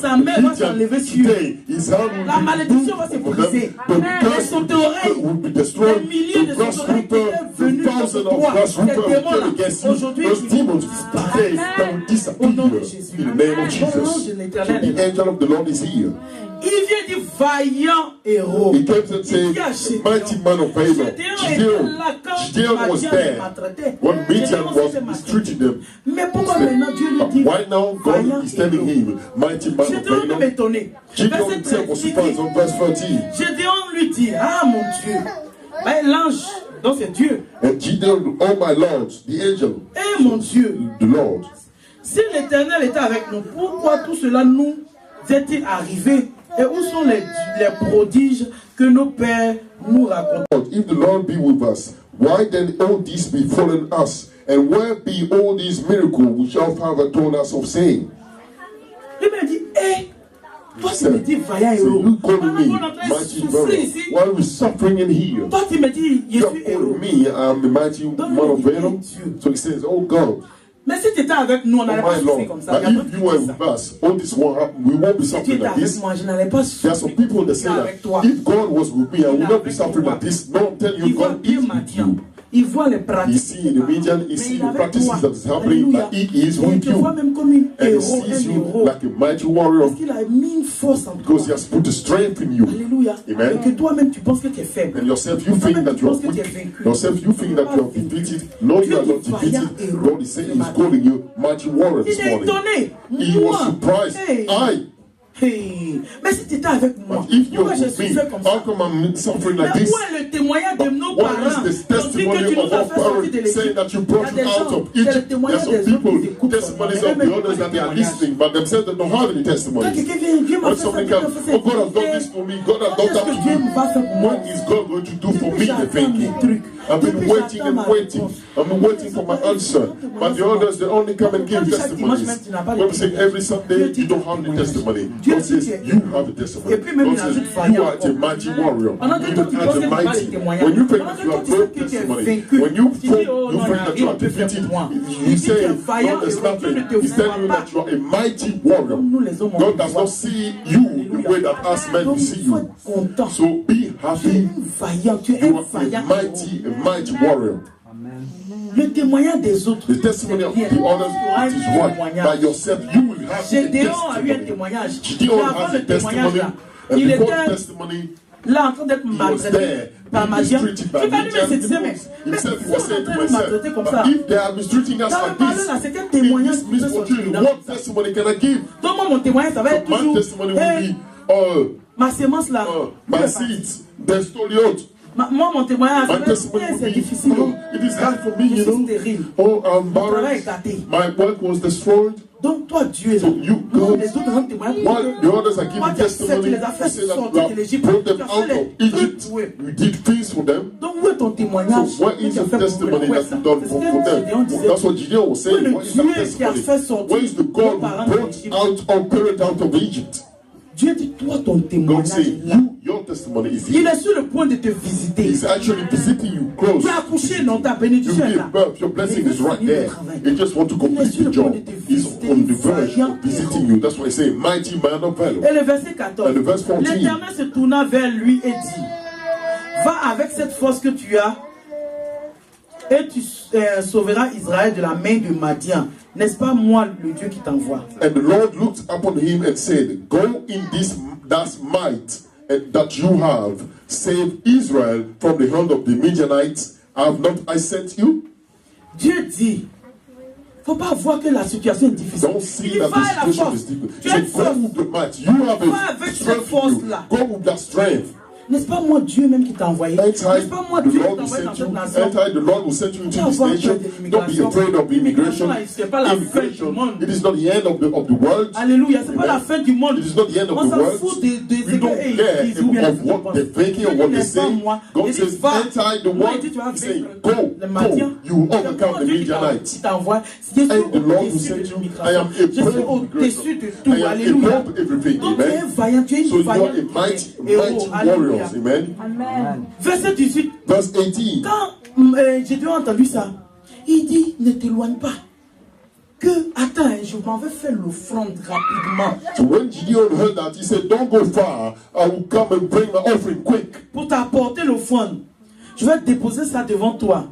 sa main va s'enlever sur eux. La malédiction va se briser. Les sauterelles, les milliers de sauterelles qui étaient venus contre toi, ces démons-là, aujourd'hui, ils vont disparaître au nom de Jésus. L'ange de l'Éternel est là. Il vient dire vaillant héros. He comes and says, mighty man of valor. Gideon was there when Midian was mistreating them. Why now God is telling him, mighty man of valor? Gideon himself was surprised on verse 13. Gideon lui dit, ah mon Dieu, l'ange, donc c'est Dieu. And Gideon, oh my Lord, the angel, eh mon Dieu, the Lord. Si l'Éternel était avec nous, pourquoi tout cela nous est-il arrivé? Et où sont les prodiges que nos pères nous racontent? If the Lord be with us, why then all this befallen us? And where be all these miracles which our father told us of saying? Il m'a dit, hey, toi tu me dis vaillant héros. You calling me mighty valor while we're suffering in here. Toi tu me dis, je suis héros. Me, I'm the mighty man of valor. So he says, oh God. Mais si tu étais avec nous, on n'allait pas souffrir comme ça. If you were with us, all this won't happen. We won't be suffering like this. There are some people that say that if God was with me, I would not be suffering like this. No, I'm telling you, God is with you. Il voit les pratiques. You see the Midian, you see the practices that is happening, but he is with you. And he sees you like a mighty warrior because he has put the strength in you. Alléluia. Amen. Que toi-même tu penses que tu es faible. And yourself, you think that you are weak. Yourself, you think that you are defeated. No, you are not defeated. God is saying He's calling you mighty warrior this morning. He was surprised. Hey, mais si tu étais avec moi, pourquoi je suis fait comme ça? Mais où est le témoignage de nos parents? On dit que tu nous as fait sortir de l'Égypte. Il y a des gens, c'est le témoignage des autres qui écoutent. Testimonies of the others that they are listening, but themselves they don't have any testimonies. When somebody comes, oh, God has done this for me, God has done that for me. What is God going to do for me? They're thinking. I've been waiting and waiting. I've been waiting for my answer. But the others, they only come and give testimonies. When we say every Sunday, you don't have any testimony. God says, you have a testimony. God says, you are a mighty warrior. Even as a mighty. When you think that you have great testimony, when you think that you are defeated, you say, God is nothing. He's telling you that you are a mighty warrior. God does not see you the way that us men see you. So be happy. You are a mighty warrior. Le témoignage des autres. The testimony of the others is what? By yourself, you will have a testimony. Gideon has a testimony. And before the testimony, là en train d'être maltraité par Madian. Je vais lui dire, mais si on est en train de me maltraiter comme ça, if they are mistreating us like this, c'est quel témoignage in this misfortune, what testimony can I give? Donc moi mon témoignage ça va être toujours, my testimony will be, ma sémence là, my seeds, the story out. Moi, mon témoignage, c'est difficile. It is hard for me, you know. Oh, I'm barren. My work was destroyed. Donc, toi, Dieu, so you, God, while the others are giving testimony, you say that you brought them out of Egypt. You did things for them. Donc, où est ton témoignage? So, where is the testimony that you done for them? That's what Gideon was saying. What is the testimony? Where is the God who brought out our parents out of Egypt? Dieu dit, toi, ton témoignage est là. Your testimony is here. Il est sur le point de te visiter. He's actually visiting you close. Tu as accouché, non, ta bénédiction est là. Your blessing is right there. You just want to complete the job. He's on the verge of visiting you. That's why I say, mighty man of valor. Et le verset 14. And the verse 14. L'Éternel se tourna vers lui et dit, va avec cette force que tu as et tu sauveras Israël de la main de Madian. N'est-ce pas moi le Dieu qui t'envoie? And the Lord looked upon him and said, go in that might that you have, save Israel from the hand of the Midianites. Have not I sent you? Dieu dit, faut pas voir que la situation est difficile. Don't see that the situation is difficult. So go with the might. You have a strength. Go with that strength. N'est-ce pas moi Dieu même qui t'a envoyé? N'est-ce pas moi Dieu qui t'a envoyé dans cette nation? The Lord will send you into this nation. Don't be afraid of immigration. C'est pas la fin du monde. It is not the end of the world. Alléluia, c'est pas la fin du monde. It is not the end of the world. On s'en fout de ce care of what they're thinking or what they say. God says, enter the world. He says, go. You will overcome the Midianites. And the Lord will say to you, I am above everything. Amen. So you are a mighty warriors. Amen. Verset 18. Verse 18. Quand j'ai entendu ça, il dit, ne t'éloigne pas. Attends, je m'en vais faire l'offrande rapidement. So when Gideon heard that, he said, don't go far. I will come and bring my offering quick. Pour t'apporter l'offrande, je vais déposer ça devant toi.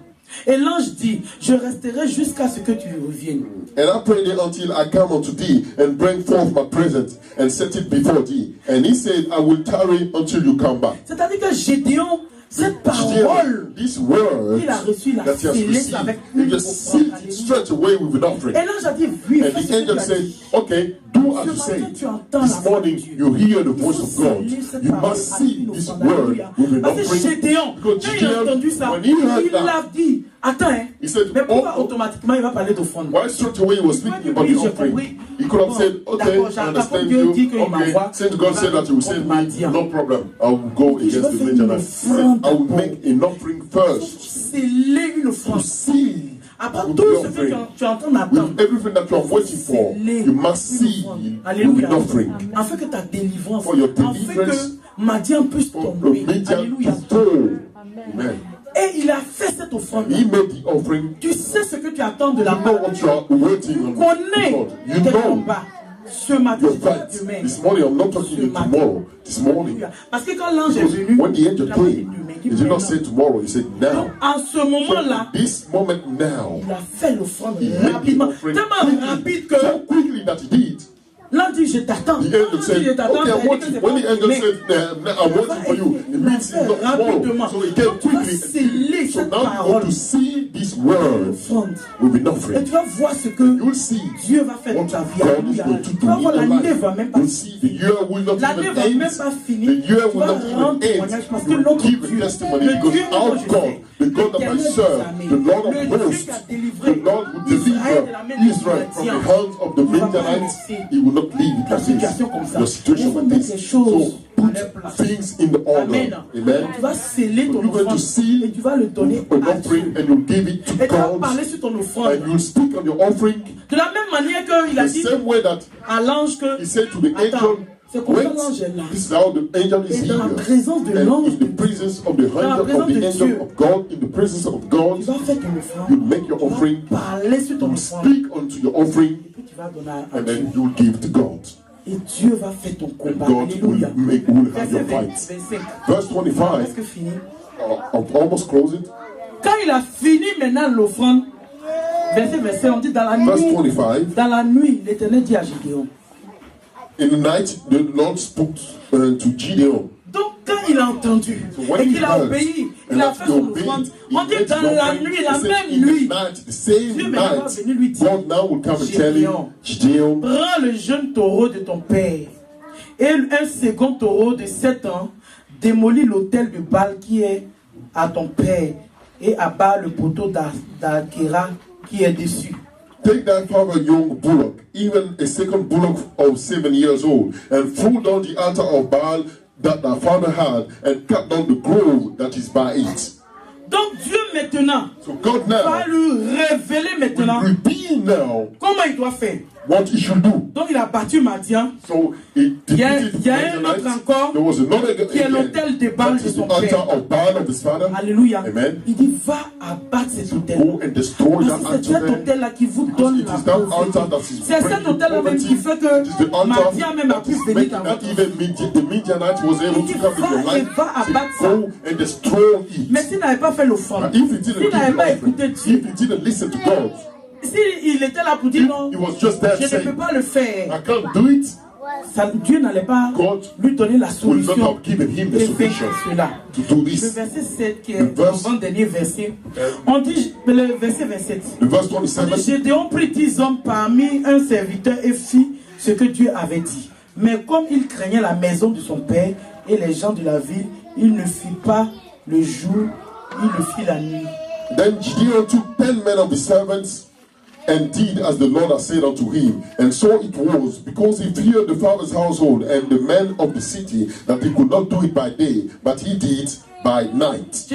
Et l'ange dit, je resterai jusqu'à ce que tu reviennes. And I prayed until I come unto thee and bring forth my present and set it before thee. And he said, I will tarry until you come back. C'est-à-dire que Gédéon, cette parole this word qu'il a reçue, il a scellé avec une offrande. Straight away with an offering. Et l'ange a dit, oui, and the angel said, okay, do as you say. This morning you hear the voice of God. You must see this word with an offering. Gédéon, quand il a entendu ça, il a dit, attends, mais pourquoi automatiquement il va parler d'offrande? Why straight away he was speaking about the offering? He could have said, okay, I understand you. Okay, since God said that you will send me, no problem. I will go against the Midianites. I will make an offering first. Sceller une offrande. Après tout ce que tu es en train d'attendre, everything that you are waiting for, you must see with an offering. Afin que ta délivrance, for your afin que Madian puisse tomber. Alléluia. Amen. Et il a fait cette offrande. He made the offering. Tu sais ce que tu attends de la part de Dieu. Tu connais tes combats. Ce matin, demain. This morning, I'm not talking to tomorrow. This morning. Parce que quand l'ange est venu, when the angel came, he did not say tomorrow, he said now. En ce moment-là, this moment now, il a fait l'offrande rapidement. Tellement rapide que, so quickly that he did. L'ange dit, je t'attends. The angel said, okay, I'm watching. When the angel said, I'm waiting for you, it means it's not tomorrow. So he came quickly. So now you want to see this word with an offering. Et tu vas voir ce que Dieu va faire dans ta vie. Tu vas voir, l'année va même pas finir. L'année va même pas finir. Tu vas rendre témoignage parce que l'autre Dieu, le Dieu the God that I serve, the Lord of hosts, the Lord who delivered Israel from the hands of the Midianites, he will not leave it like this. Your situation like this. So put things in the order. Amen. Tu vas sceller ton offrande et tu vas le donner an offering and you give it to God. Et tu vas God. parler sur ton offrande. And you speak on your offering. De la même manière qu'il a dit à l'ange que he said to the angel, c'est comme ça l'ange est là. This is how the angel is et dans la here. présence de l'ange, In the presence of the angel of God, in the presence of God, tu vas faire ton offrande. you make your offering. Parler sur ton You offrande. speak unto your offering. Et puis tu vas donner à And Dieu. then you give to God. Et Dieu va faire ton combat. God Alléluia. will have your fight. Verse 25. Presque fini. I'll almost close it. Quand il a fini maintenant l'offrande, verset, on dit dans la Verse nuit. 25. Dans la nuit, l'Éternel dit à Gédéon. In the night, the Lord spoke to Gideon. Donc quand il a entendu et qu'il a obéi, il a fait son offrande. On dit dans la nuit, la même nuit, Dieu maintenant va venir lui dire, God now will come and tell him, Gideon, prends le jeune taureau de ton père et un second taureau de 7 ans, démolis l'autel de Baal qui est à ton père et abat le poteau d'Akira qui est dessus. take thy father young bullock, even a second bullock of 7 years old, and throw down the altar of Baal that thy father had, and cut down the grove that is by it. Donc Dieu maintenant va lui révéler maintenant comment il doit faire. What he should do. Donc il a battu Madian. So il y a un autre encore qui est l'autel de Baal de son père. Alléluia. Amen. Il dit va abattre cet autel. Parce que c'est cet autel-là qui vous donne la pauvreté. C'est cet autel-là même qui fait que Madian même a pu venir dans votre vie. Il dit va abattre ça. Mais s'il n'avait pas fait l'offrande, s'il n'avait pas écouté Dieu, s'il était là pour dire non, je ne peux pas le faire, Dieu n'allait pas lui donner la solution et faire cela. Le verset 7 qui est l'avant-dernier verset, on dit, le verset 27, on dit, Gédéon prit 10 hommes parmi un serviteur et fit ce que Dieu avait dit. Mais comme il craignait la maison de son père et les gens de la ville, il ne fit pas le jour, il le fit la nuit. Then Gideon took 10 men of his servants and did as the Lord had said unto him. And so it was, because he feared the father's household and the men of the city, that he could not do it by day, but he did by night.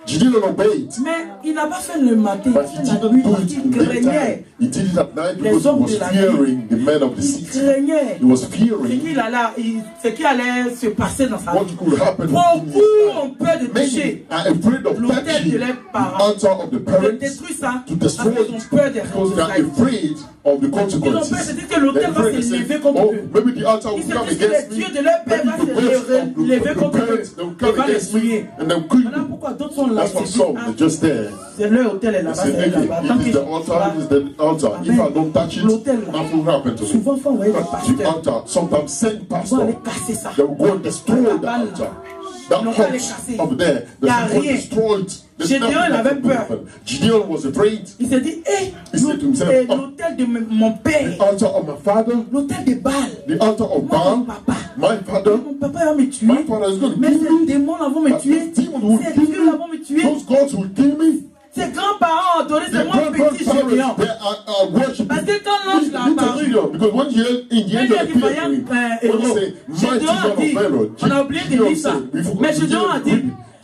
Gideon obeyed. Mais il n'a pas fait le matin. But he didn't do it in the daytime. He did it at night because he was fearing the men of the city. He was fearing ce qui allait se passer dans sa vie. what could happen. Beaucoup ont peur de toucher Many are afraid of l'autel touching de leurs the parents. altar of the De parents, détruire ça to parce destroy qu'ils ont it, peur des because they are résultats. afraid of the Ils ont peur, consequences. c'est-à-dire que l'autel They're va afraid to s'élever say, contre oh, eux. maybe the altar will Ils se come disent que les against me. dieux de leur père Maybe va the ghost se of lever the contre eux. parents, they will Et come va les against me tuer. and they'll kill Voilà me. pourquoi d'autres sont là. That's what some are just there. C'est leur hôtel est là-bas, They c'est say, là-bas. okay, Tant it is que the altar, it is the altar. If I don't touch it, l'autel là, nothing will happen to me. souvent, faut envoyer des The pasteurs. altar, sometimes send Ils vont aller pastor. casser ça. They will go and destroy the altar. That Ils n'ont pas les house casser. up there, Il y a they will rien. destroy it. There's Gideon nothing that avait can peur. happen. Gideon was afraid. Il s'est dit, hé, He said to himself, oh, l'autel de mon père, the altar of my father, l'autel de Baal, the altar of moi, mon Baal, papa, my father, mon papa va me tuer. my father is going to Mais kill ces me. démons là vont me But tuer. those demons will Ces kill dieux là me. vont me tuer. Those gods will kill me. Ses grands-parents ont adoré, The c'est moi petit grandparents, Gédéon. they are worshiping. Parce que quand l'ange l'a apparu, Because when the angel appeared to him, when he said, mighty Gédéon a man dit, of valor, on a oublié de Gideon dire ça, said, mais Gédéon a dit,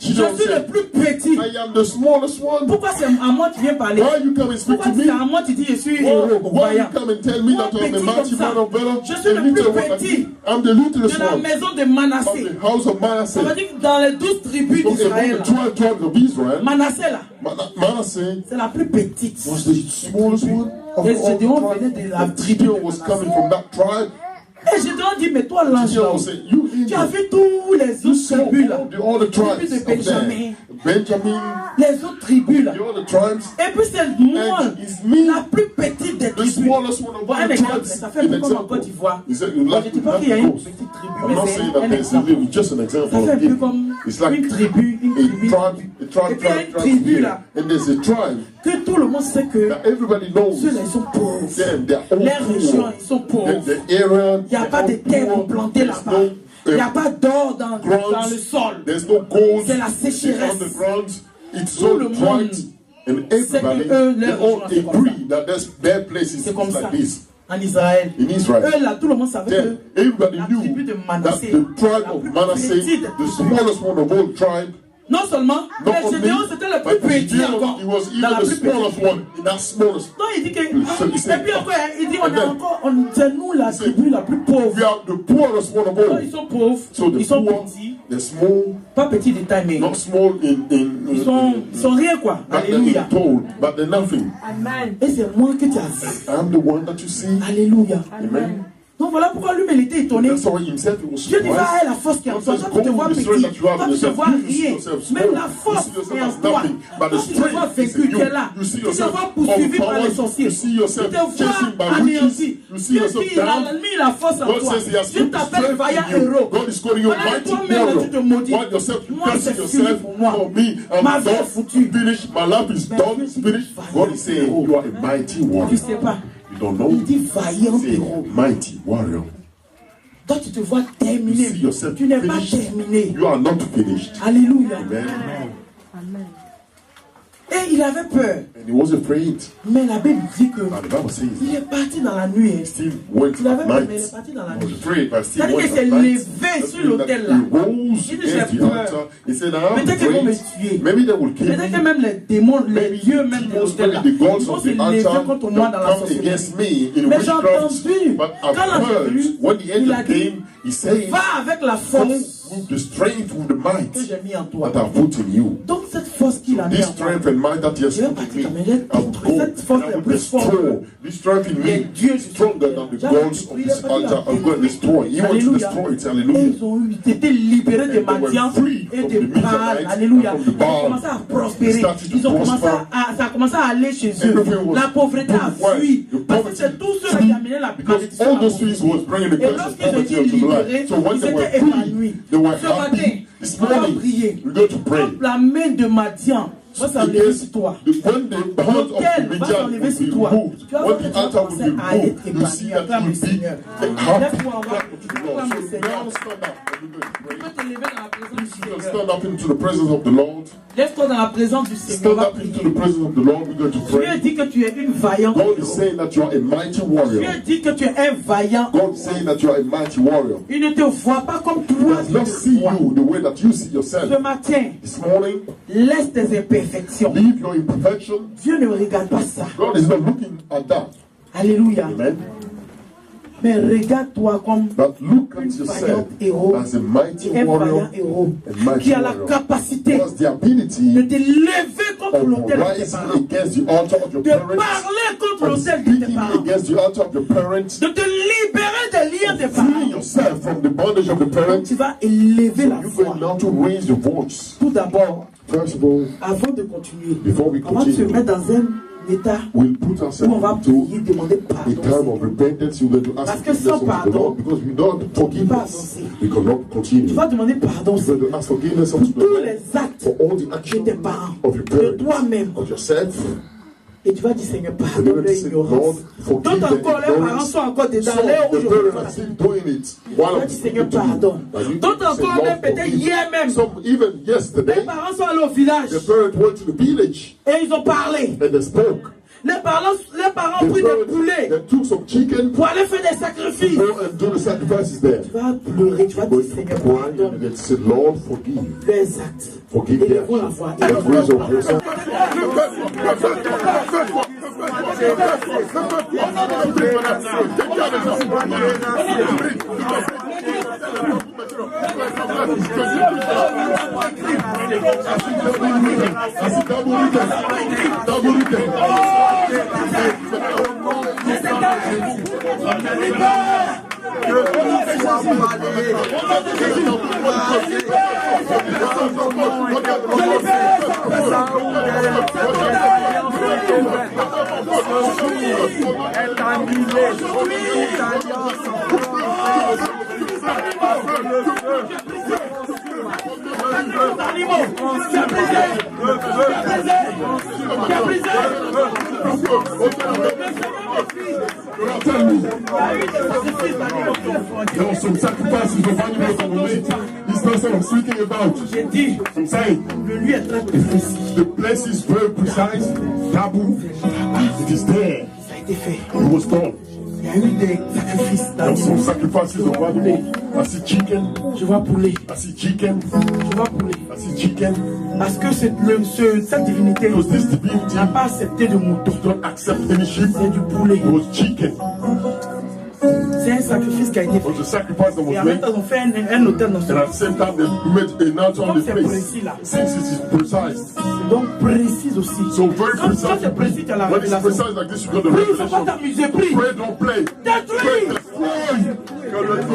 je Gideon suis le said, plus petit. I am the smallest one. Pourquoi c'est à moi tu viens parler? Why you come and speak Pourquoi to me? c'est à moi tu dis je suis Why héros, you vaillant? come and tell me Moi, that I'm a petit mighty comme ça. man of valor? Je suis le plus petit I'm the littlest de la one maison de of Manassé. the house of Ça Manasseh. veut dire que dans les 12 tribus So among d'Israël, the 12 tribes of Israel, Manassé là, Manasseh c'est la plus petite. was the smallest one of Et all the Gédéon tribes. venait de la And tribu Gideon de was Manasseh. coming from that tribe. Et Gédéon dit, mais toi l'ange là, Gideon said, you tu as angel, vu tous les you autres saw tribus là, all the tribes tribus de of Benjamin, there. Benjamin, les autres tribus là. the other tribes, Et puis c'est moi, and it's me, la plus petite des the tribus. smallest one of Bon, all un the exemple, tribes. ça fait un peu An comme en example. Côte d'Ivoire. He said, you Moi, like je to ne dis pas have qu'il y a the une coast. petite tribu, I'm mais not c'est saying that un there's a exemple. little, just an example. Ça fait un I'm peu giving. comme It's like une tribu, a tribe, Et puis il y a une tribu here. là, And there's a tribe que tout le monde sait que that everybody knows ceux-là ils sont pauvres. them. They're all Les régions poor. ils sont pauvres. The area, Il n'y a pas de terre pour planter là-bas. Il n'y a pas d'or dans le sol. There's no gold. C'est la on sécheresse. the ground. It's Tout so le dry. monde And everybody, que eux, they leur all région, c'est comme agree that their place is C'est comme ça. like this. En Israël. In Israel. Eux là, tout le monde savait Then que everybody la knew tribu de that Manassé, the tribe la of plus Manasseh, petite, the smallest one of all tribes, non seulement, not mais Gédéon only, c'était le but plus petit Gideon, encore. he was Dans even la the plus petite. smallest one in that smallest. Non, il dit que. So he said, Et puis encore, il dit and then- c'est nous la tribu la plus pauvre. We are the poorest one of Non, all. ils sont pauvres, So the ils sont poor, petits, the small, pas petits de taille, mais not small ils sont rien quoi. but they're Alléluia. told, but they're nothing. Et c'est moi que tu as vu. I'm the one that you see. Alléluia. Amen. Donc voilà pourquoi lui, il était étonné. That's why himself he was Dieu dit, va surprised. la force qui est en toi. Sometimes Toi, tu te vois gold is petit. strength that you have Toi, in tu te yourself. vois You see rien. yourself Mais small. la force You see yourself est en as toi. nothing. But the Toi, tu te vois strength is vaincu, in tu you. es là. You see Tu te yourself vois poursuivi par les overpowered. sorciers. You see Tu yourself te vois chasing by anéanti. witches. You see Dieu yourself dit, il a down. mis la force en God toi. says he has Dieu put t'appelle strength vaillant in you. héros. God is calling you a Voilà, mighty toi-même, warrior. tu te maudis. While yourself, you Moi, curse c'est yourself. fini pour moi. For me, Ma I'm vie est done. foutue. Finished. My life is Mais done. Dieu dit, Finished. God is saying, you are a mighty Tu warrior. ne sais pas. You don't know? Il dit vaillant Say, héros. mighty warrior. Toi, tu te vois terminé. You see yourself Tu n'es pas finished. terminé. You are not finished. Alléluia. Amen. Et il avait peur. And he was afraid. Mais la Bible dit que And the Bible says il est parti dans la nuit. he still went Il avait at peur, night. mais il est parti dans la He was nuit. afraid, but still C'est-à-dire went qu'il s'est at night. levé That sur means that l'autel he là. rose Il dit, j'ai against the peur. altar. He said, I'm Peut-être qu'ils vont me afraid. tuer. Maybe they will kill Peut-être que me. même les démons, les Maybe dieux même de demons, l'autel là, maybe the ils gods vont of se the lever altar contre moi dans la come sorcellerie. against me in Mais j'ai witchcraft. entendu, But I've quand l'ange est heard venu, when the il angel a dit, came, he said, va avec la go force with the strength, with the might que j'ai mis en toi. that I've put in you. Donc cette force qu'il a mis This en toi, strength and might that he has je vais put partir in comme me, il est I will détruit. go Cette force and I est will plus forte. destroy. This strength in Les me dieux is stronger than the Jamais gods of détruit, this il a pas dit altar. la I'm going to destroy. He wants to Alléluia. destroy it. Et Hallelujah. ils ont été libérés de And they were Madian free et from de the Baal. Midianites Alléluia. and from the Ils ont Baal. commencé à prospérer. They started to Ils ont commencé prosper. ça a commencé à aller chez eux. Everything was La pauvreté a good. fui. The Parce que poverty c'est tout cela qui a amené la because malédiction. all à those la things pauvreté. was bringing the Et curse of lorsqu'ils ont poverty été into the libérés, life. So when ils they were étaient free, épanouis. they were Ce matin, happy. This on va morning, prier. we're going to pray. Quand la main de Madian va s'enlever sur toi, When the hand of l'autel the va Midian s'enlever will sur be toi, removed, tu vas when voir que the tu vas altar will commencer be à être removed, you see épanoui, that acclame you le will be Seigneur. happy. Lève-toi, on va the Lord. So now stand up and we're going to pray. Tu peux te lever dans la présence du You can Seigneur. stand up into the presence of the Lord. Lève-toi dans la présence du Seigneur. Stand up into the presence of the Lord. We're going to Dieu pray. dit que tu es une vaillante. God is saying that you are a mighty warrior. Dieu dit que tu es un vaillant. God is saying that you are a mighty warrior. Il ne te voit pas comme He toi. does not see you the way that you see yourself. Ce matin, This morning, laisse tes imperfections. leave your imperfection. Dieu ne regarde pas ça. God is not looking at that. Alléluia. Amen. Mais regarde-toi comme But look at un yourself vaillant héros. as a mighty Un warrior. vaillant héros A mighty qui a la warrior. capacité Who has the de ability te lever contre of l'autel de tes rising parents. against the altar of your De parents. parler contre Of l'autel de tes speaking parents. against the altar of your parents. De te libérer des liens des Free parents. yourself from the bondage of the parents. Tu vas élever la You're foi. going now to raise your voice. Tout d'abord, First of all, avant de continuer, before we on va se continue, mettre dans un état we'll put où on ourselves va into prier, demander a pardon. time of repentance. You're going to Parce ask que sans forgiveness unto the pardon, Lord because without forgiveness, we cannot Tu continue. vas demander pardon You're going to ask forgiveness unto the tous Lord les actes for all the de actions tes parents, of your de parents, toi-même. of yourself. Et tu vas dire, Seigneur, And you're pardonne going leur to say, ignorance. Lord, forgive D'autres their encore, leurs parents ignorance. sont encore dedans. Some L'heure of the aujourd'hui. parents are still doing it while Tu vas I'm dire, Seigneur, speaking to you. pardonne. And you D'autres say, encore, Lord, même peut-être forgive. hier même. Some even Les yesterday, parents sont allés au village the parents went to the village et ils ont parlé. and they spoke. Les parents ont The pris des parents, poulets they took some chicken, pour aller faire des sacrifices. go and do the sacrifices there. Tu vas pleurer, tu vas dire, Going to Seigneur, cry pardonne and they said, Lord, forgive. leurs actes. Forgive their Élevons la actions. voix. Let's raise our voice. There were some sacrifices of animals that were made. This person I'm speaking about. J'ai dit, I'm saying le lieu est très précis. the place is very precise, taboo. It is there. Ça a été fait. It was done. Il y a eu des sacrifices There were some d'animaux. sacrifices of animals. I see chicken. Je vois poulet. I see chicken. Je vois poulet. I see chicken. Parce que cette divinité Because this divinity n'a pas accepté de mouton. don't accept any sheep. C'est du poulet. It was chicken. C'est un sacrifice qui a été It fait. was a sacrifice that Et was en même made. temps, on fait un hôtel dans ce And at the same time, they made a nut on the c'est place. précis là. Since it is precise. Donc précise aussi. So very Quand precise. c'est précis, tu as la When it's révélation. precise like this, you got the Prie, il ne faut pas revelation. t'amuser, prie. Pray, don't play. Détruis.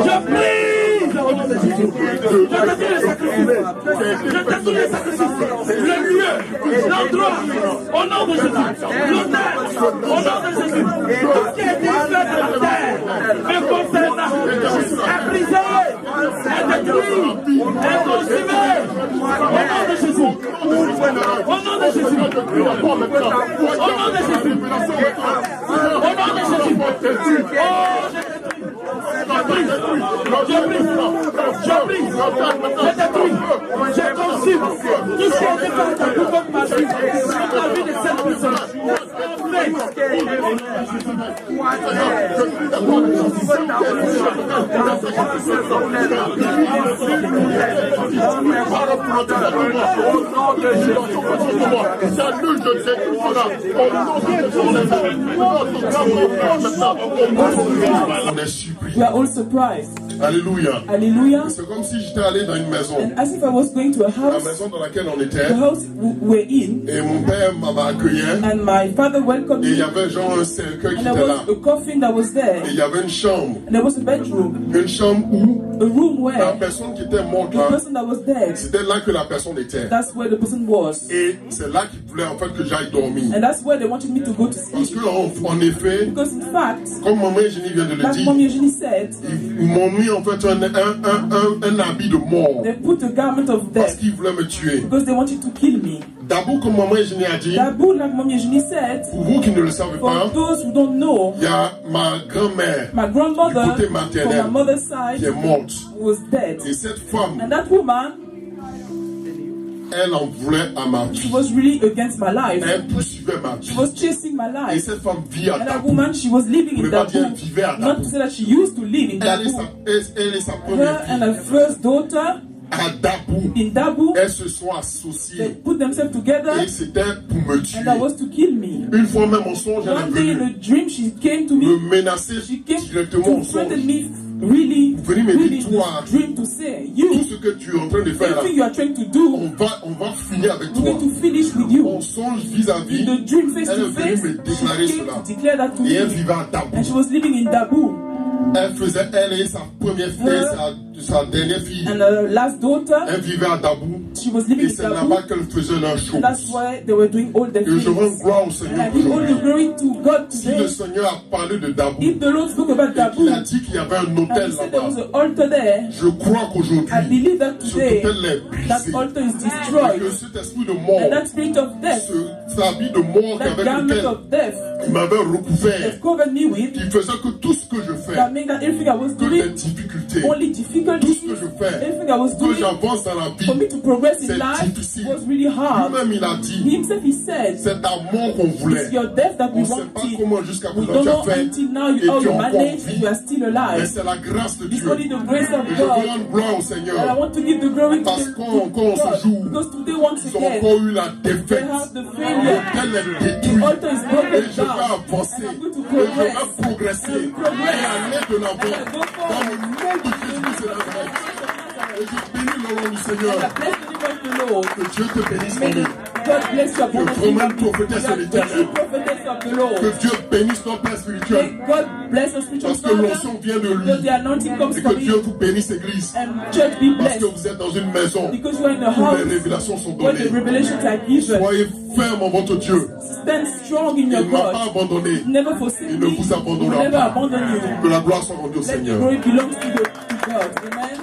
Je prie au nom de Jésus. Je détruis les sacrifices. Je détruis les sacrifices. Le lieu, l'endroit, au nom de Jésus. L'autel, au nom de Jésus. Tout ce qui a été fait de la terre me concernant est brisé, est détruit, est consumé. Au nom de Jésus. Au nom de Jésus. Au nom de Jésus. Au nom de Jésus. Je consume tout ce qui a été fait dans toute ma vie, toute la vie de cette personne. We are all surprised. Alléluia. Hallelujah. C'est comme si j'étais allé dans une maison. And as if I was going to a La house, maison dans laquelle on était. the house we're in, Et mon père m'avait accueilli. and my father welcomed Et il y me, avait genre un cercueil qui and there était là. was a coffin that was there, Et il y avait une chambre. and there was a bedroom, Une chambre où a room la where personne qui était morte the là, person that was dead, c'était là que la personne était. that's where the person was. Et c'est là qu'ils voulaient en fait que j'aille dormir. And that's where they wanted me to go to Parce sleep. que en effet, Because in fact, comme maman Eugénie vient de le like dire, Mommy Eugenie said, ils m'ont mis mis en fait un habit de mort. They put a garment of Parce death qu'ils voulaient me tuer. because they wanted to kill me. D'abord, comme maman Eugénie a dit, Dabu, like Mommy Eugenie said, pour vous qui ne le savez for pas, those who don't know, il y a ma grand-mère my du grandmother côté from maternel my mother's qui side est morte. was dead. Et cette femme, And that woman, elle en voulait à ma she vie. was really against my life. Elle poursuivait ma vie. She was chasing my Et life. cette femme vit à And that Dabou. woman, she was living Vous in ne pouvez pas dire Dabu. elle vivait à Not to Dabou. say that she used to live in Elle Dabu. et sa Her première and her fille first daughter à Dabou. in Dabu, Elles se sont they associées. put themselves together, Et c'était pour me tuer. and that was to kill me. Une fois même en songe, elle One est day in venue a dream, she came to me me. menacer She came directement en to threaten songe. me, really, Venez me really dire, in toi, this dream to say, tout you, ce que tu es en train de faire là, everything you are trying to do, on va finir avec we're toi. going to finish with you. En songe vis-à-vis, In the dream, face elle to est venue face, me déclarer she came cela. to declare that to Et elle me. vivait à Dabou. And she was living in Dabu. Elle et sa première fille, sa dernière fille, And her last daughter, elle vivait à Dabou. she was living Et in c'est Dabu. là-bas qu'elle faisait leurs And that's choses. why they were doing all the Et je rends things. gloire au And Seigneur I give all the aujourd'hui. glory to God Si le today. Seigneur a parlé de Dabou, If the Lord spoke about et Dabu, qu'il a dit qu'il y avait un and hôtel he said there was là-bas, an altar there, je crois qu'aujourd'hui, I believe that cet today, hôtel est that brisé. altar is Et que destroyed. cet esprit de And mort, that spirit of death, cet habit de mort that avec garment lequel of death, il m'avait recouvert, they've covered me with, qui faisait que tout ce que je fais, that meant that everything I was que des doing, difficultés, only tout difficulties, ce que je fais, everything I was que doing, j'avance dans la for me vie, to progress in c'est life difficile. was really hard. Lui-même il a He dit, himself, he said, c'est ta mort qu'on voulait. it's your death that On we ne sait pas wanted. comment jusqu'à We présent don't tu know as fait, until now et how tu you es encore en managed and vie. you are still Mais alive. c'est la grâce de It's Dieu. only the grace of Et je veux God. rendre gloire au And I Seigneur. want to give the glory to Parce the qu'encore God. ce jour, Because today, once ils ont again, encore eu la they défaite. have the failure. L'hôtel est The détruit. altar is Et broken je vais down. avancer. And I'm going to Et je vais progress. progresser. Et aller de l'avant. Dans le nom de Jésus de Nazareth. Et je bénis le nom du Seigneur. And I bless the name of the Lord. Que Dieu te bénisse, May mon God bless you abundantly. vraiment prophétesse You are de the l'Éternel. true prophetess of the Lord. Que Dieu bénisse ton Père May spirituel. God bless your spiritual Parce que father. l'onction vient de Because lui. the anointing comes Et from que Dieu him. vous bénisse, Église. And church be Parce blessed. que vous êtes dans une maison Because you are in a où les house révélations sont where the données. revelations are given. Soyez ferme en votre Dieu. Stand strong in Il your ne m'a pas God. abandonné. Never forsake Il me. ne vous He will abandonnera never pas. abandon you. Que la gloire soit rendue au Let the Seigneur. glory belongs to God. Amen.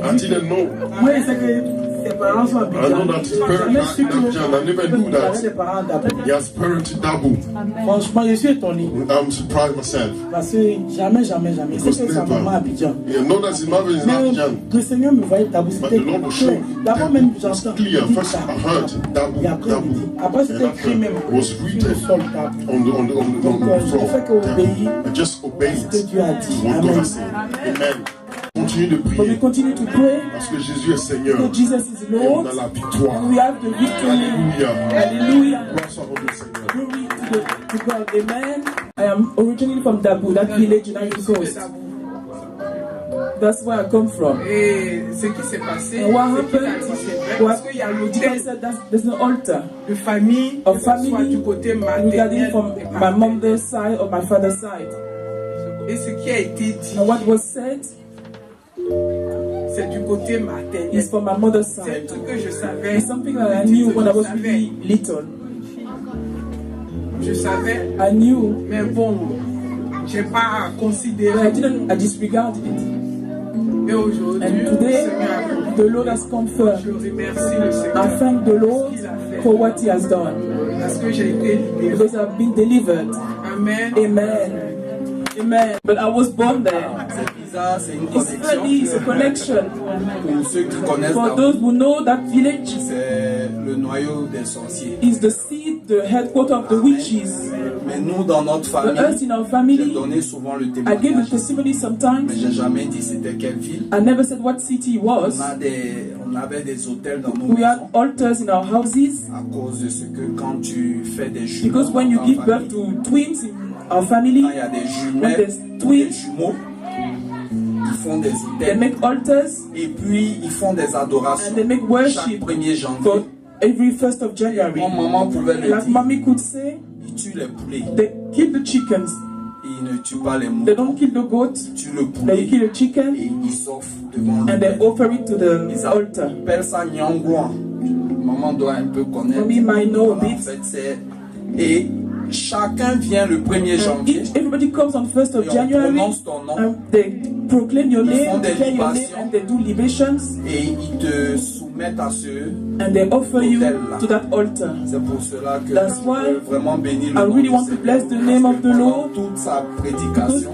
A-t-il un nom? Moi, je sais que ses parents sont I know that his parents Jamais are su que Abidjan. I never knew il avait des that. parents d'Abidjan. He has parents in Dabou. Franchement, je suis étonné. I'm surprised myself. Parce que jamais. C'est que sa maman à Abidjan. You know that his mother is in Mais Abidjan. le Seigneur me voyait Dabou, But c'était the Lord was clair. showing D'abord them. même It was j'entends. clear. il dit First I heard Dabou, Et après, il dit. Dabou. Après, And c'était écrit même after was sur le written sol Dabou. on the je fais floor. qu'obéir I just obeyed ce que Dieu a dit. what God Amen. has said. Amen. Continue de But we prier. continue to pray. Parce que Jésus est Seigneur. Because Jesus is Et on Lord. a la victoire. And we have the victory. Alléluia. Hallelujah. Gloire soit rendue au Seigneur. Glory to God. Amen. I am originally from Dabu, that village in Ivory Coast. That's where I come from. Et ce qui s'est passé, And what ce qu'il a happened? dit, c'est vrai, parce qu'il y a Because l'autel said that there's no altar de famille, of que ce soit family du côté regarding maternel from et my paternel. mother's side or my father's side. Et ce qui a été dit, And what was said c'est du côté maternel. is from my mother's C'est un side. truc que je savais. It's something that I knew when I was really little. Je savais, I knew, mais bon, j'ai pas but considéré. I disregarded it. Et aujourd'hui, And le today, Seigneur a accompli. the Lord has confirmed. Je remercie le I Seigneur thank the Lord pour ce qu'il a fait. for what He has done. Parce que j'ai été libéré. Because I've been delivered. Amen. Amen. Amen. But I was born there. C'est bizarre, c'est une It's funny, it's a connexion. connection. Pour ceux qui connaissent For Dabou, those who know that village c'est le noyau des sorciers. is the seat, the headquarter of the witches. Mais nous, dans notre But us famille, in our j'ai family, donné souvent le I gave the témoignage. testimony Mais sometimes. j'ai jamais dit c'était quelle ville. I never said what city it was. On avait des hôtels dans nos We had maisons altars in our houses à cause de ce que quand tu fais des jumeaux, because when you dans give ta birth famille, to twins in our family, quand il y a des when jumelles there's ou des twins, jumeaux, ils font des they hôtels make altars et puis ils font des adorations and they make chaque worship 1er janvier. for every 1st of January. Mon maman pouvait le Like dire, mommy could say, ils tuent les poulets, they kill the chickens. ils ne tuent pas les They moutons, don't kill the goat, ils tuent le they poulet kill the chicken et ils s'offrent devant and they le offer it to the Ils altar. appellent ça Nyangouan. Maman doit un peu connaître. Mommy might know a En bit. fait, c'est... Et chacun vient le 1er janvier. Everybody comes on 1st of Et on January. prononce ton nom. They proclaim your Ils name, font des declare your name, libations. and they do libations, Et ils te soumettent à ce. and they offer you Autel-là. to that altar. C'est pour cela que That's je why veux vraiment bénir le I nom really du want to Seigneur, bless the parce name que of the pendant Lord. toute sa Because prédication,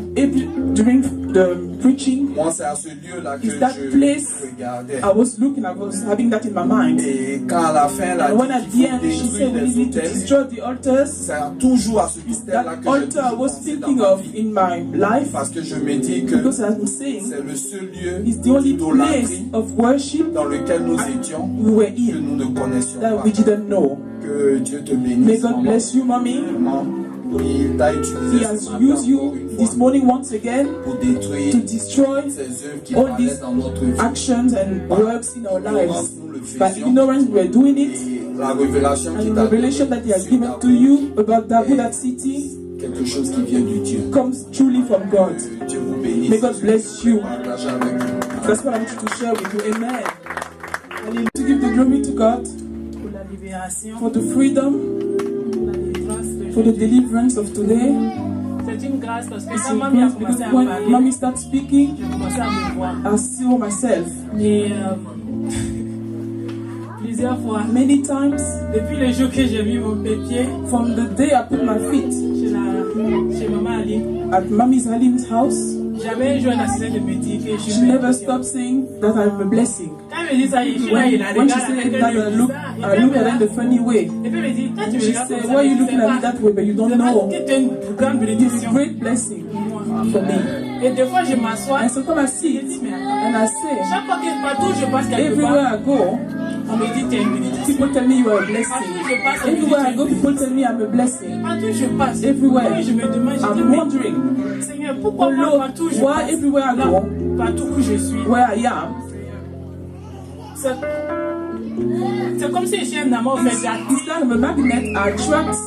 during the preaching, moi c'est à ce lieu-là que It's that je place regardais. I was looking, I was having that in my mind. Et quand à la fin, elle a And when dit at the qu'il faut end she détruire said we les need to autels, destroy the altars, c'est toujours à ce mystère-là that que j'ai altar I toujours was pensé dans thinking ma of vie. in my life, Parce que je me dis que because I'm saying c'est le seul lieu it's the only place d'idolâtrie of worship dans lequel nous étions we were que in nous ne connaissions that pas. we didn't know. Que Dieu te May bénisse. God maman. bless you, mommy. Vraiment, il t'a utilisé He ce has matin used you encore une this fois morning once again pour détruire to destroy ces œuvres qui all parlaient these dans notre vie. actions and works in our lives. Nous le By faisions. ignorance, we were doing it. Et la révélation And qui the t'a revelation that He has sur given Dabu, to you about Dabu, that city, quelque chose qui vient du Dieu. comes truly from God. Que Dieu vous bénisse. May God bless you. Partagez avec vous. That's what I want to share with you. Amen. And to give the glory to God Pour la libération, for the freedom, pour la délivrance de for the Jésus. deliverance of today. C'est une grâce parce que It's quand a maman a grace commencé because à when parler, mommy starts speaking, j'ai commencé à me voir. I saw myself Et plusieurs fois, many times depuis le jour que j'ai mis mon pied from the day I put my feet chez maman Ali, at Mommy's Halim's house. jamais un jour elle n'a cessé de me dire que je She suis never bénédiction. stopped saying that I'm a blessing. Quand elle me dit ça, je suis là, il a When she regardé avec said un that, œil I look bizarre. at her in a funny way. Et puis elle me dit, toi tu me She regardes said, comme why ça, are you je looking sais at me pas. that way, but you don't C'est parce know? que tu es une grande It's a bénédiction great blessing pour moi. for me. Et des fois je m'assois, And sometimes I sit je dis, mais attends, and I say, chaque fois que partout je passe quelque everywhere part, I go, on me dit tu es une bénédiction. people tell me you are a Partout blessing. je passe, on me dit Everywhere I tu es go, une people tell me I'm a blessing. Partout je passe, Everywhere. et je me demande, je dis, I'm mais wondering, Seigneur, pourquoi Oh moi Lord, partout je why passe, everywhere I là, go, partout où je suis, where I am, c'est comme si je suis un amant, en fait, it's like a magnet attracts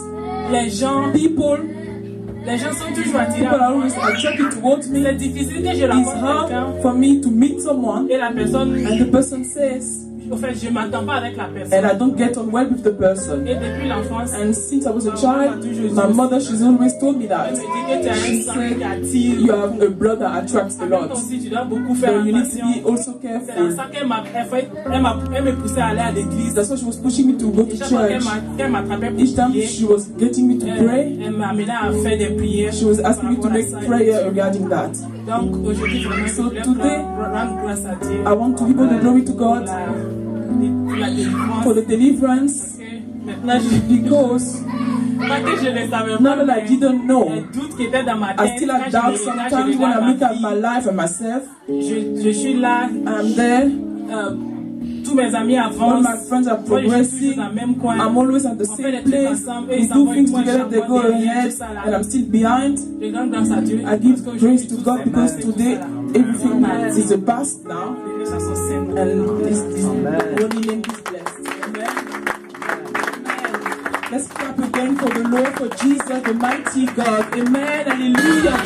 les gens sont toujours attirés people à are moi. always attracted towards me. C'est difficile que je It's rencontre hard quelqu'un for me to meet someone et la personne, and the person says, en fait, je m'entends pas avec la and personne. I don't get on well with the person. Et depuis l'enfance, And since I was a child, my mother, she's always told me that. elle me dit que tu as She un sang said, qui attire. you have a blood that attracts a En même lot. temps aussi, tu dois beaucoup faire But you need to attention. be also C'est dans careful. ça qu'elle me poussait à aller à l'église. That's why she was pushing me to go Et to chaque fois church. qu'elle m'attrapait pour Each time prier, she was getting me to pray, elle m'amenait à faire des prières. she was asking me to par rapport à make ça. prayer regarding that. Donc aujourd'hui, vraiment, So je voulais today, rendre grâce à Dieu. I want to give all the glory to God Pour la délivrance. for the deliverance Maintenant, je because pas que je ne savais pas. now that I mais didn't know, les doutes qui étaient dans ma I tête. still Quand have je doubts me regarde, sometimes je when I regarde look ma at my vie. life and myself. Je suis là. I'm there. Tous mes amis All avancent. my friends are Moi, je suis progressing. toujours dans le même coin. I'm always at the On fait same des trucs place. ensemble. We Eux, ils do s'en vont, things moi, together, they j'en go vois derrière, ahead, tout ça, là. and I'm still behind. Je rends grâce à Dieu. I Parce give qu'aujourd'hui, praise to tout God c'est because mal, today tout ça, là. everything is a past now, Les gens sont sains. and this holy name is blessed. Let's clap again for the Lord, for Jesus, the mighty God. Amen. Hallelujah.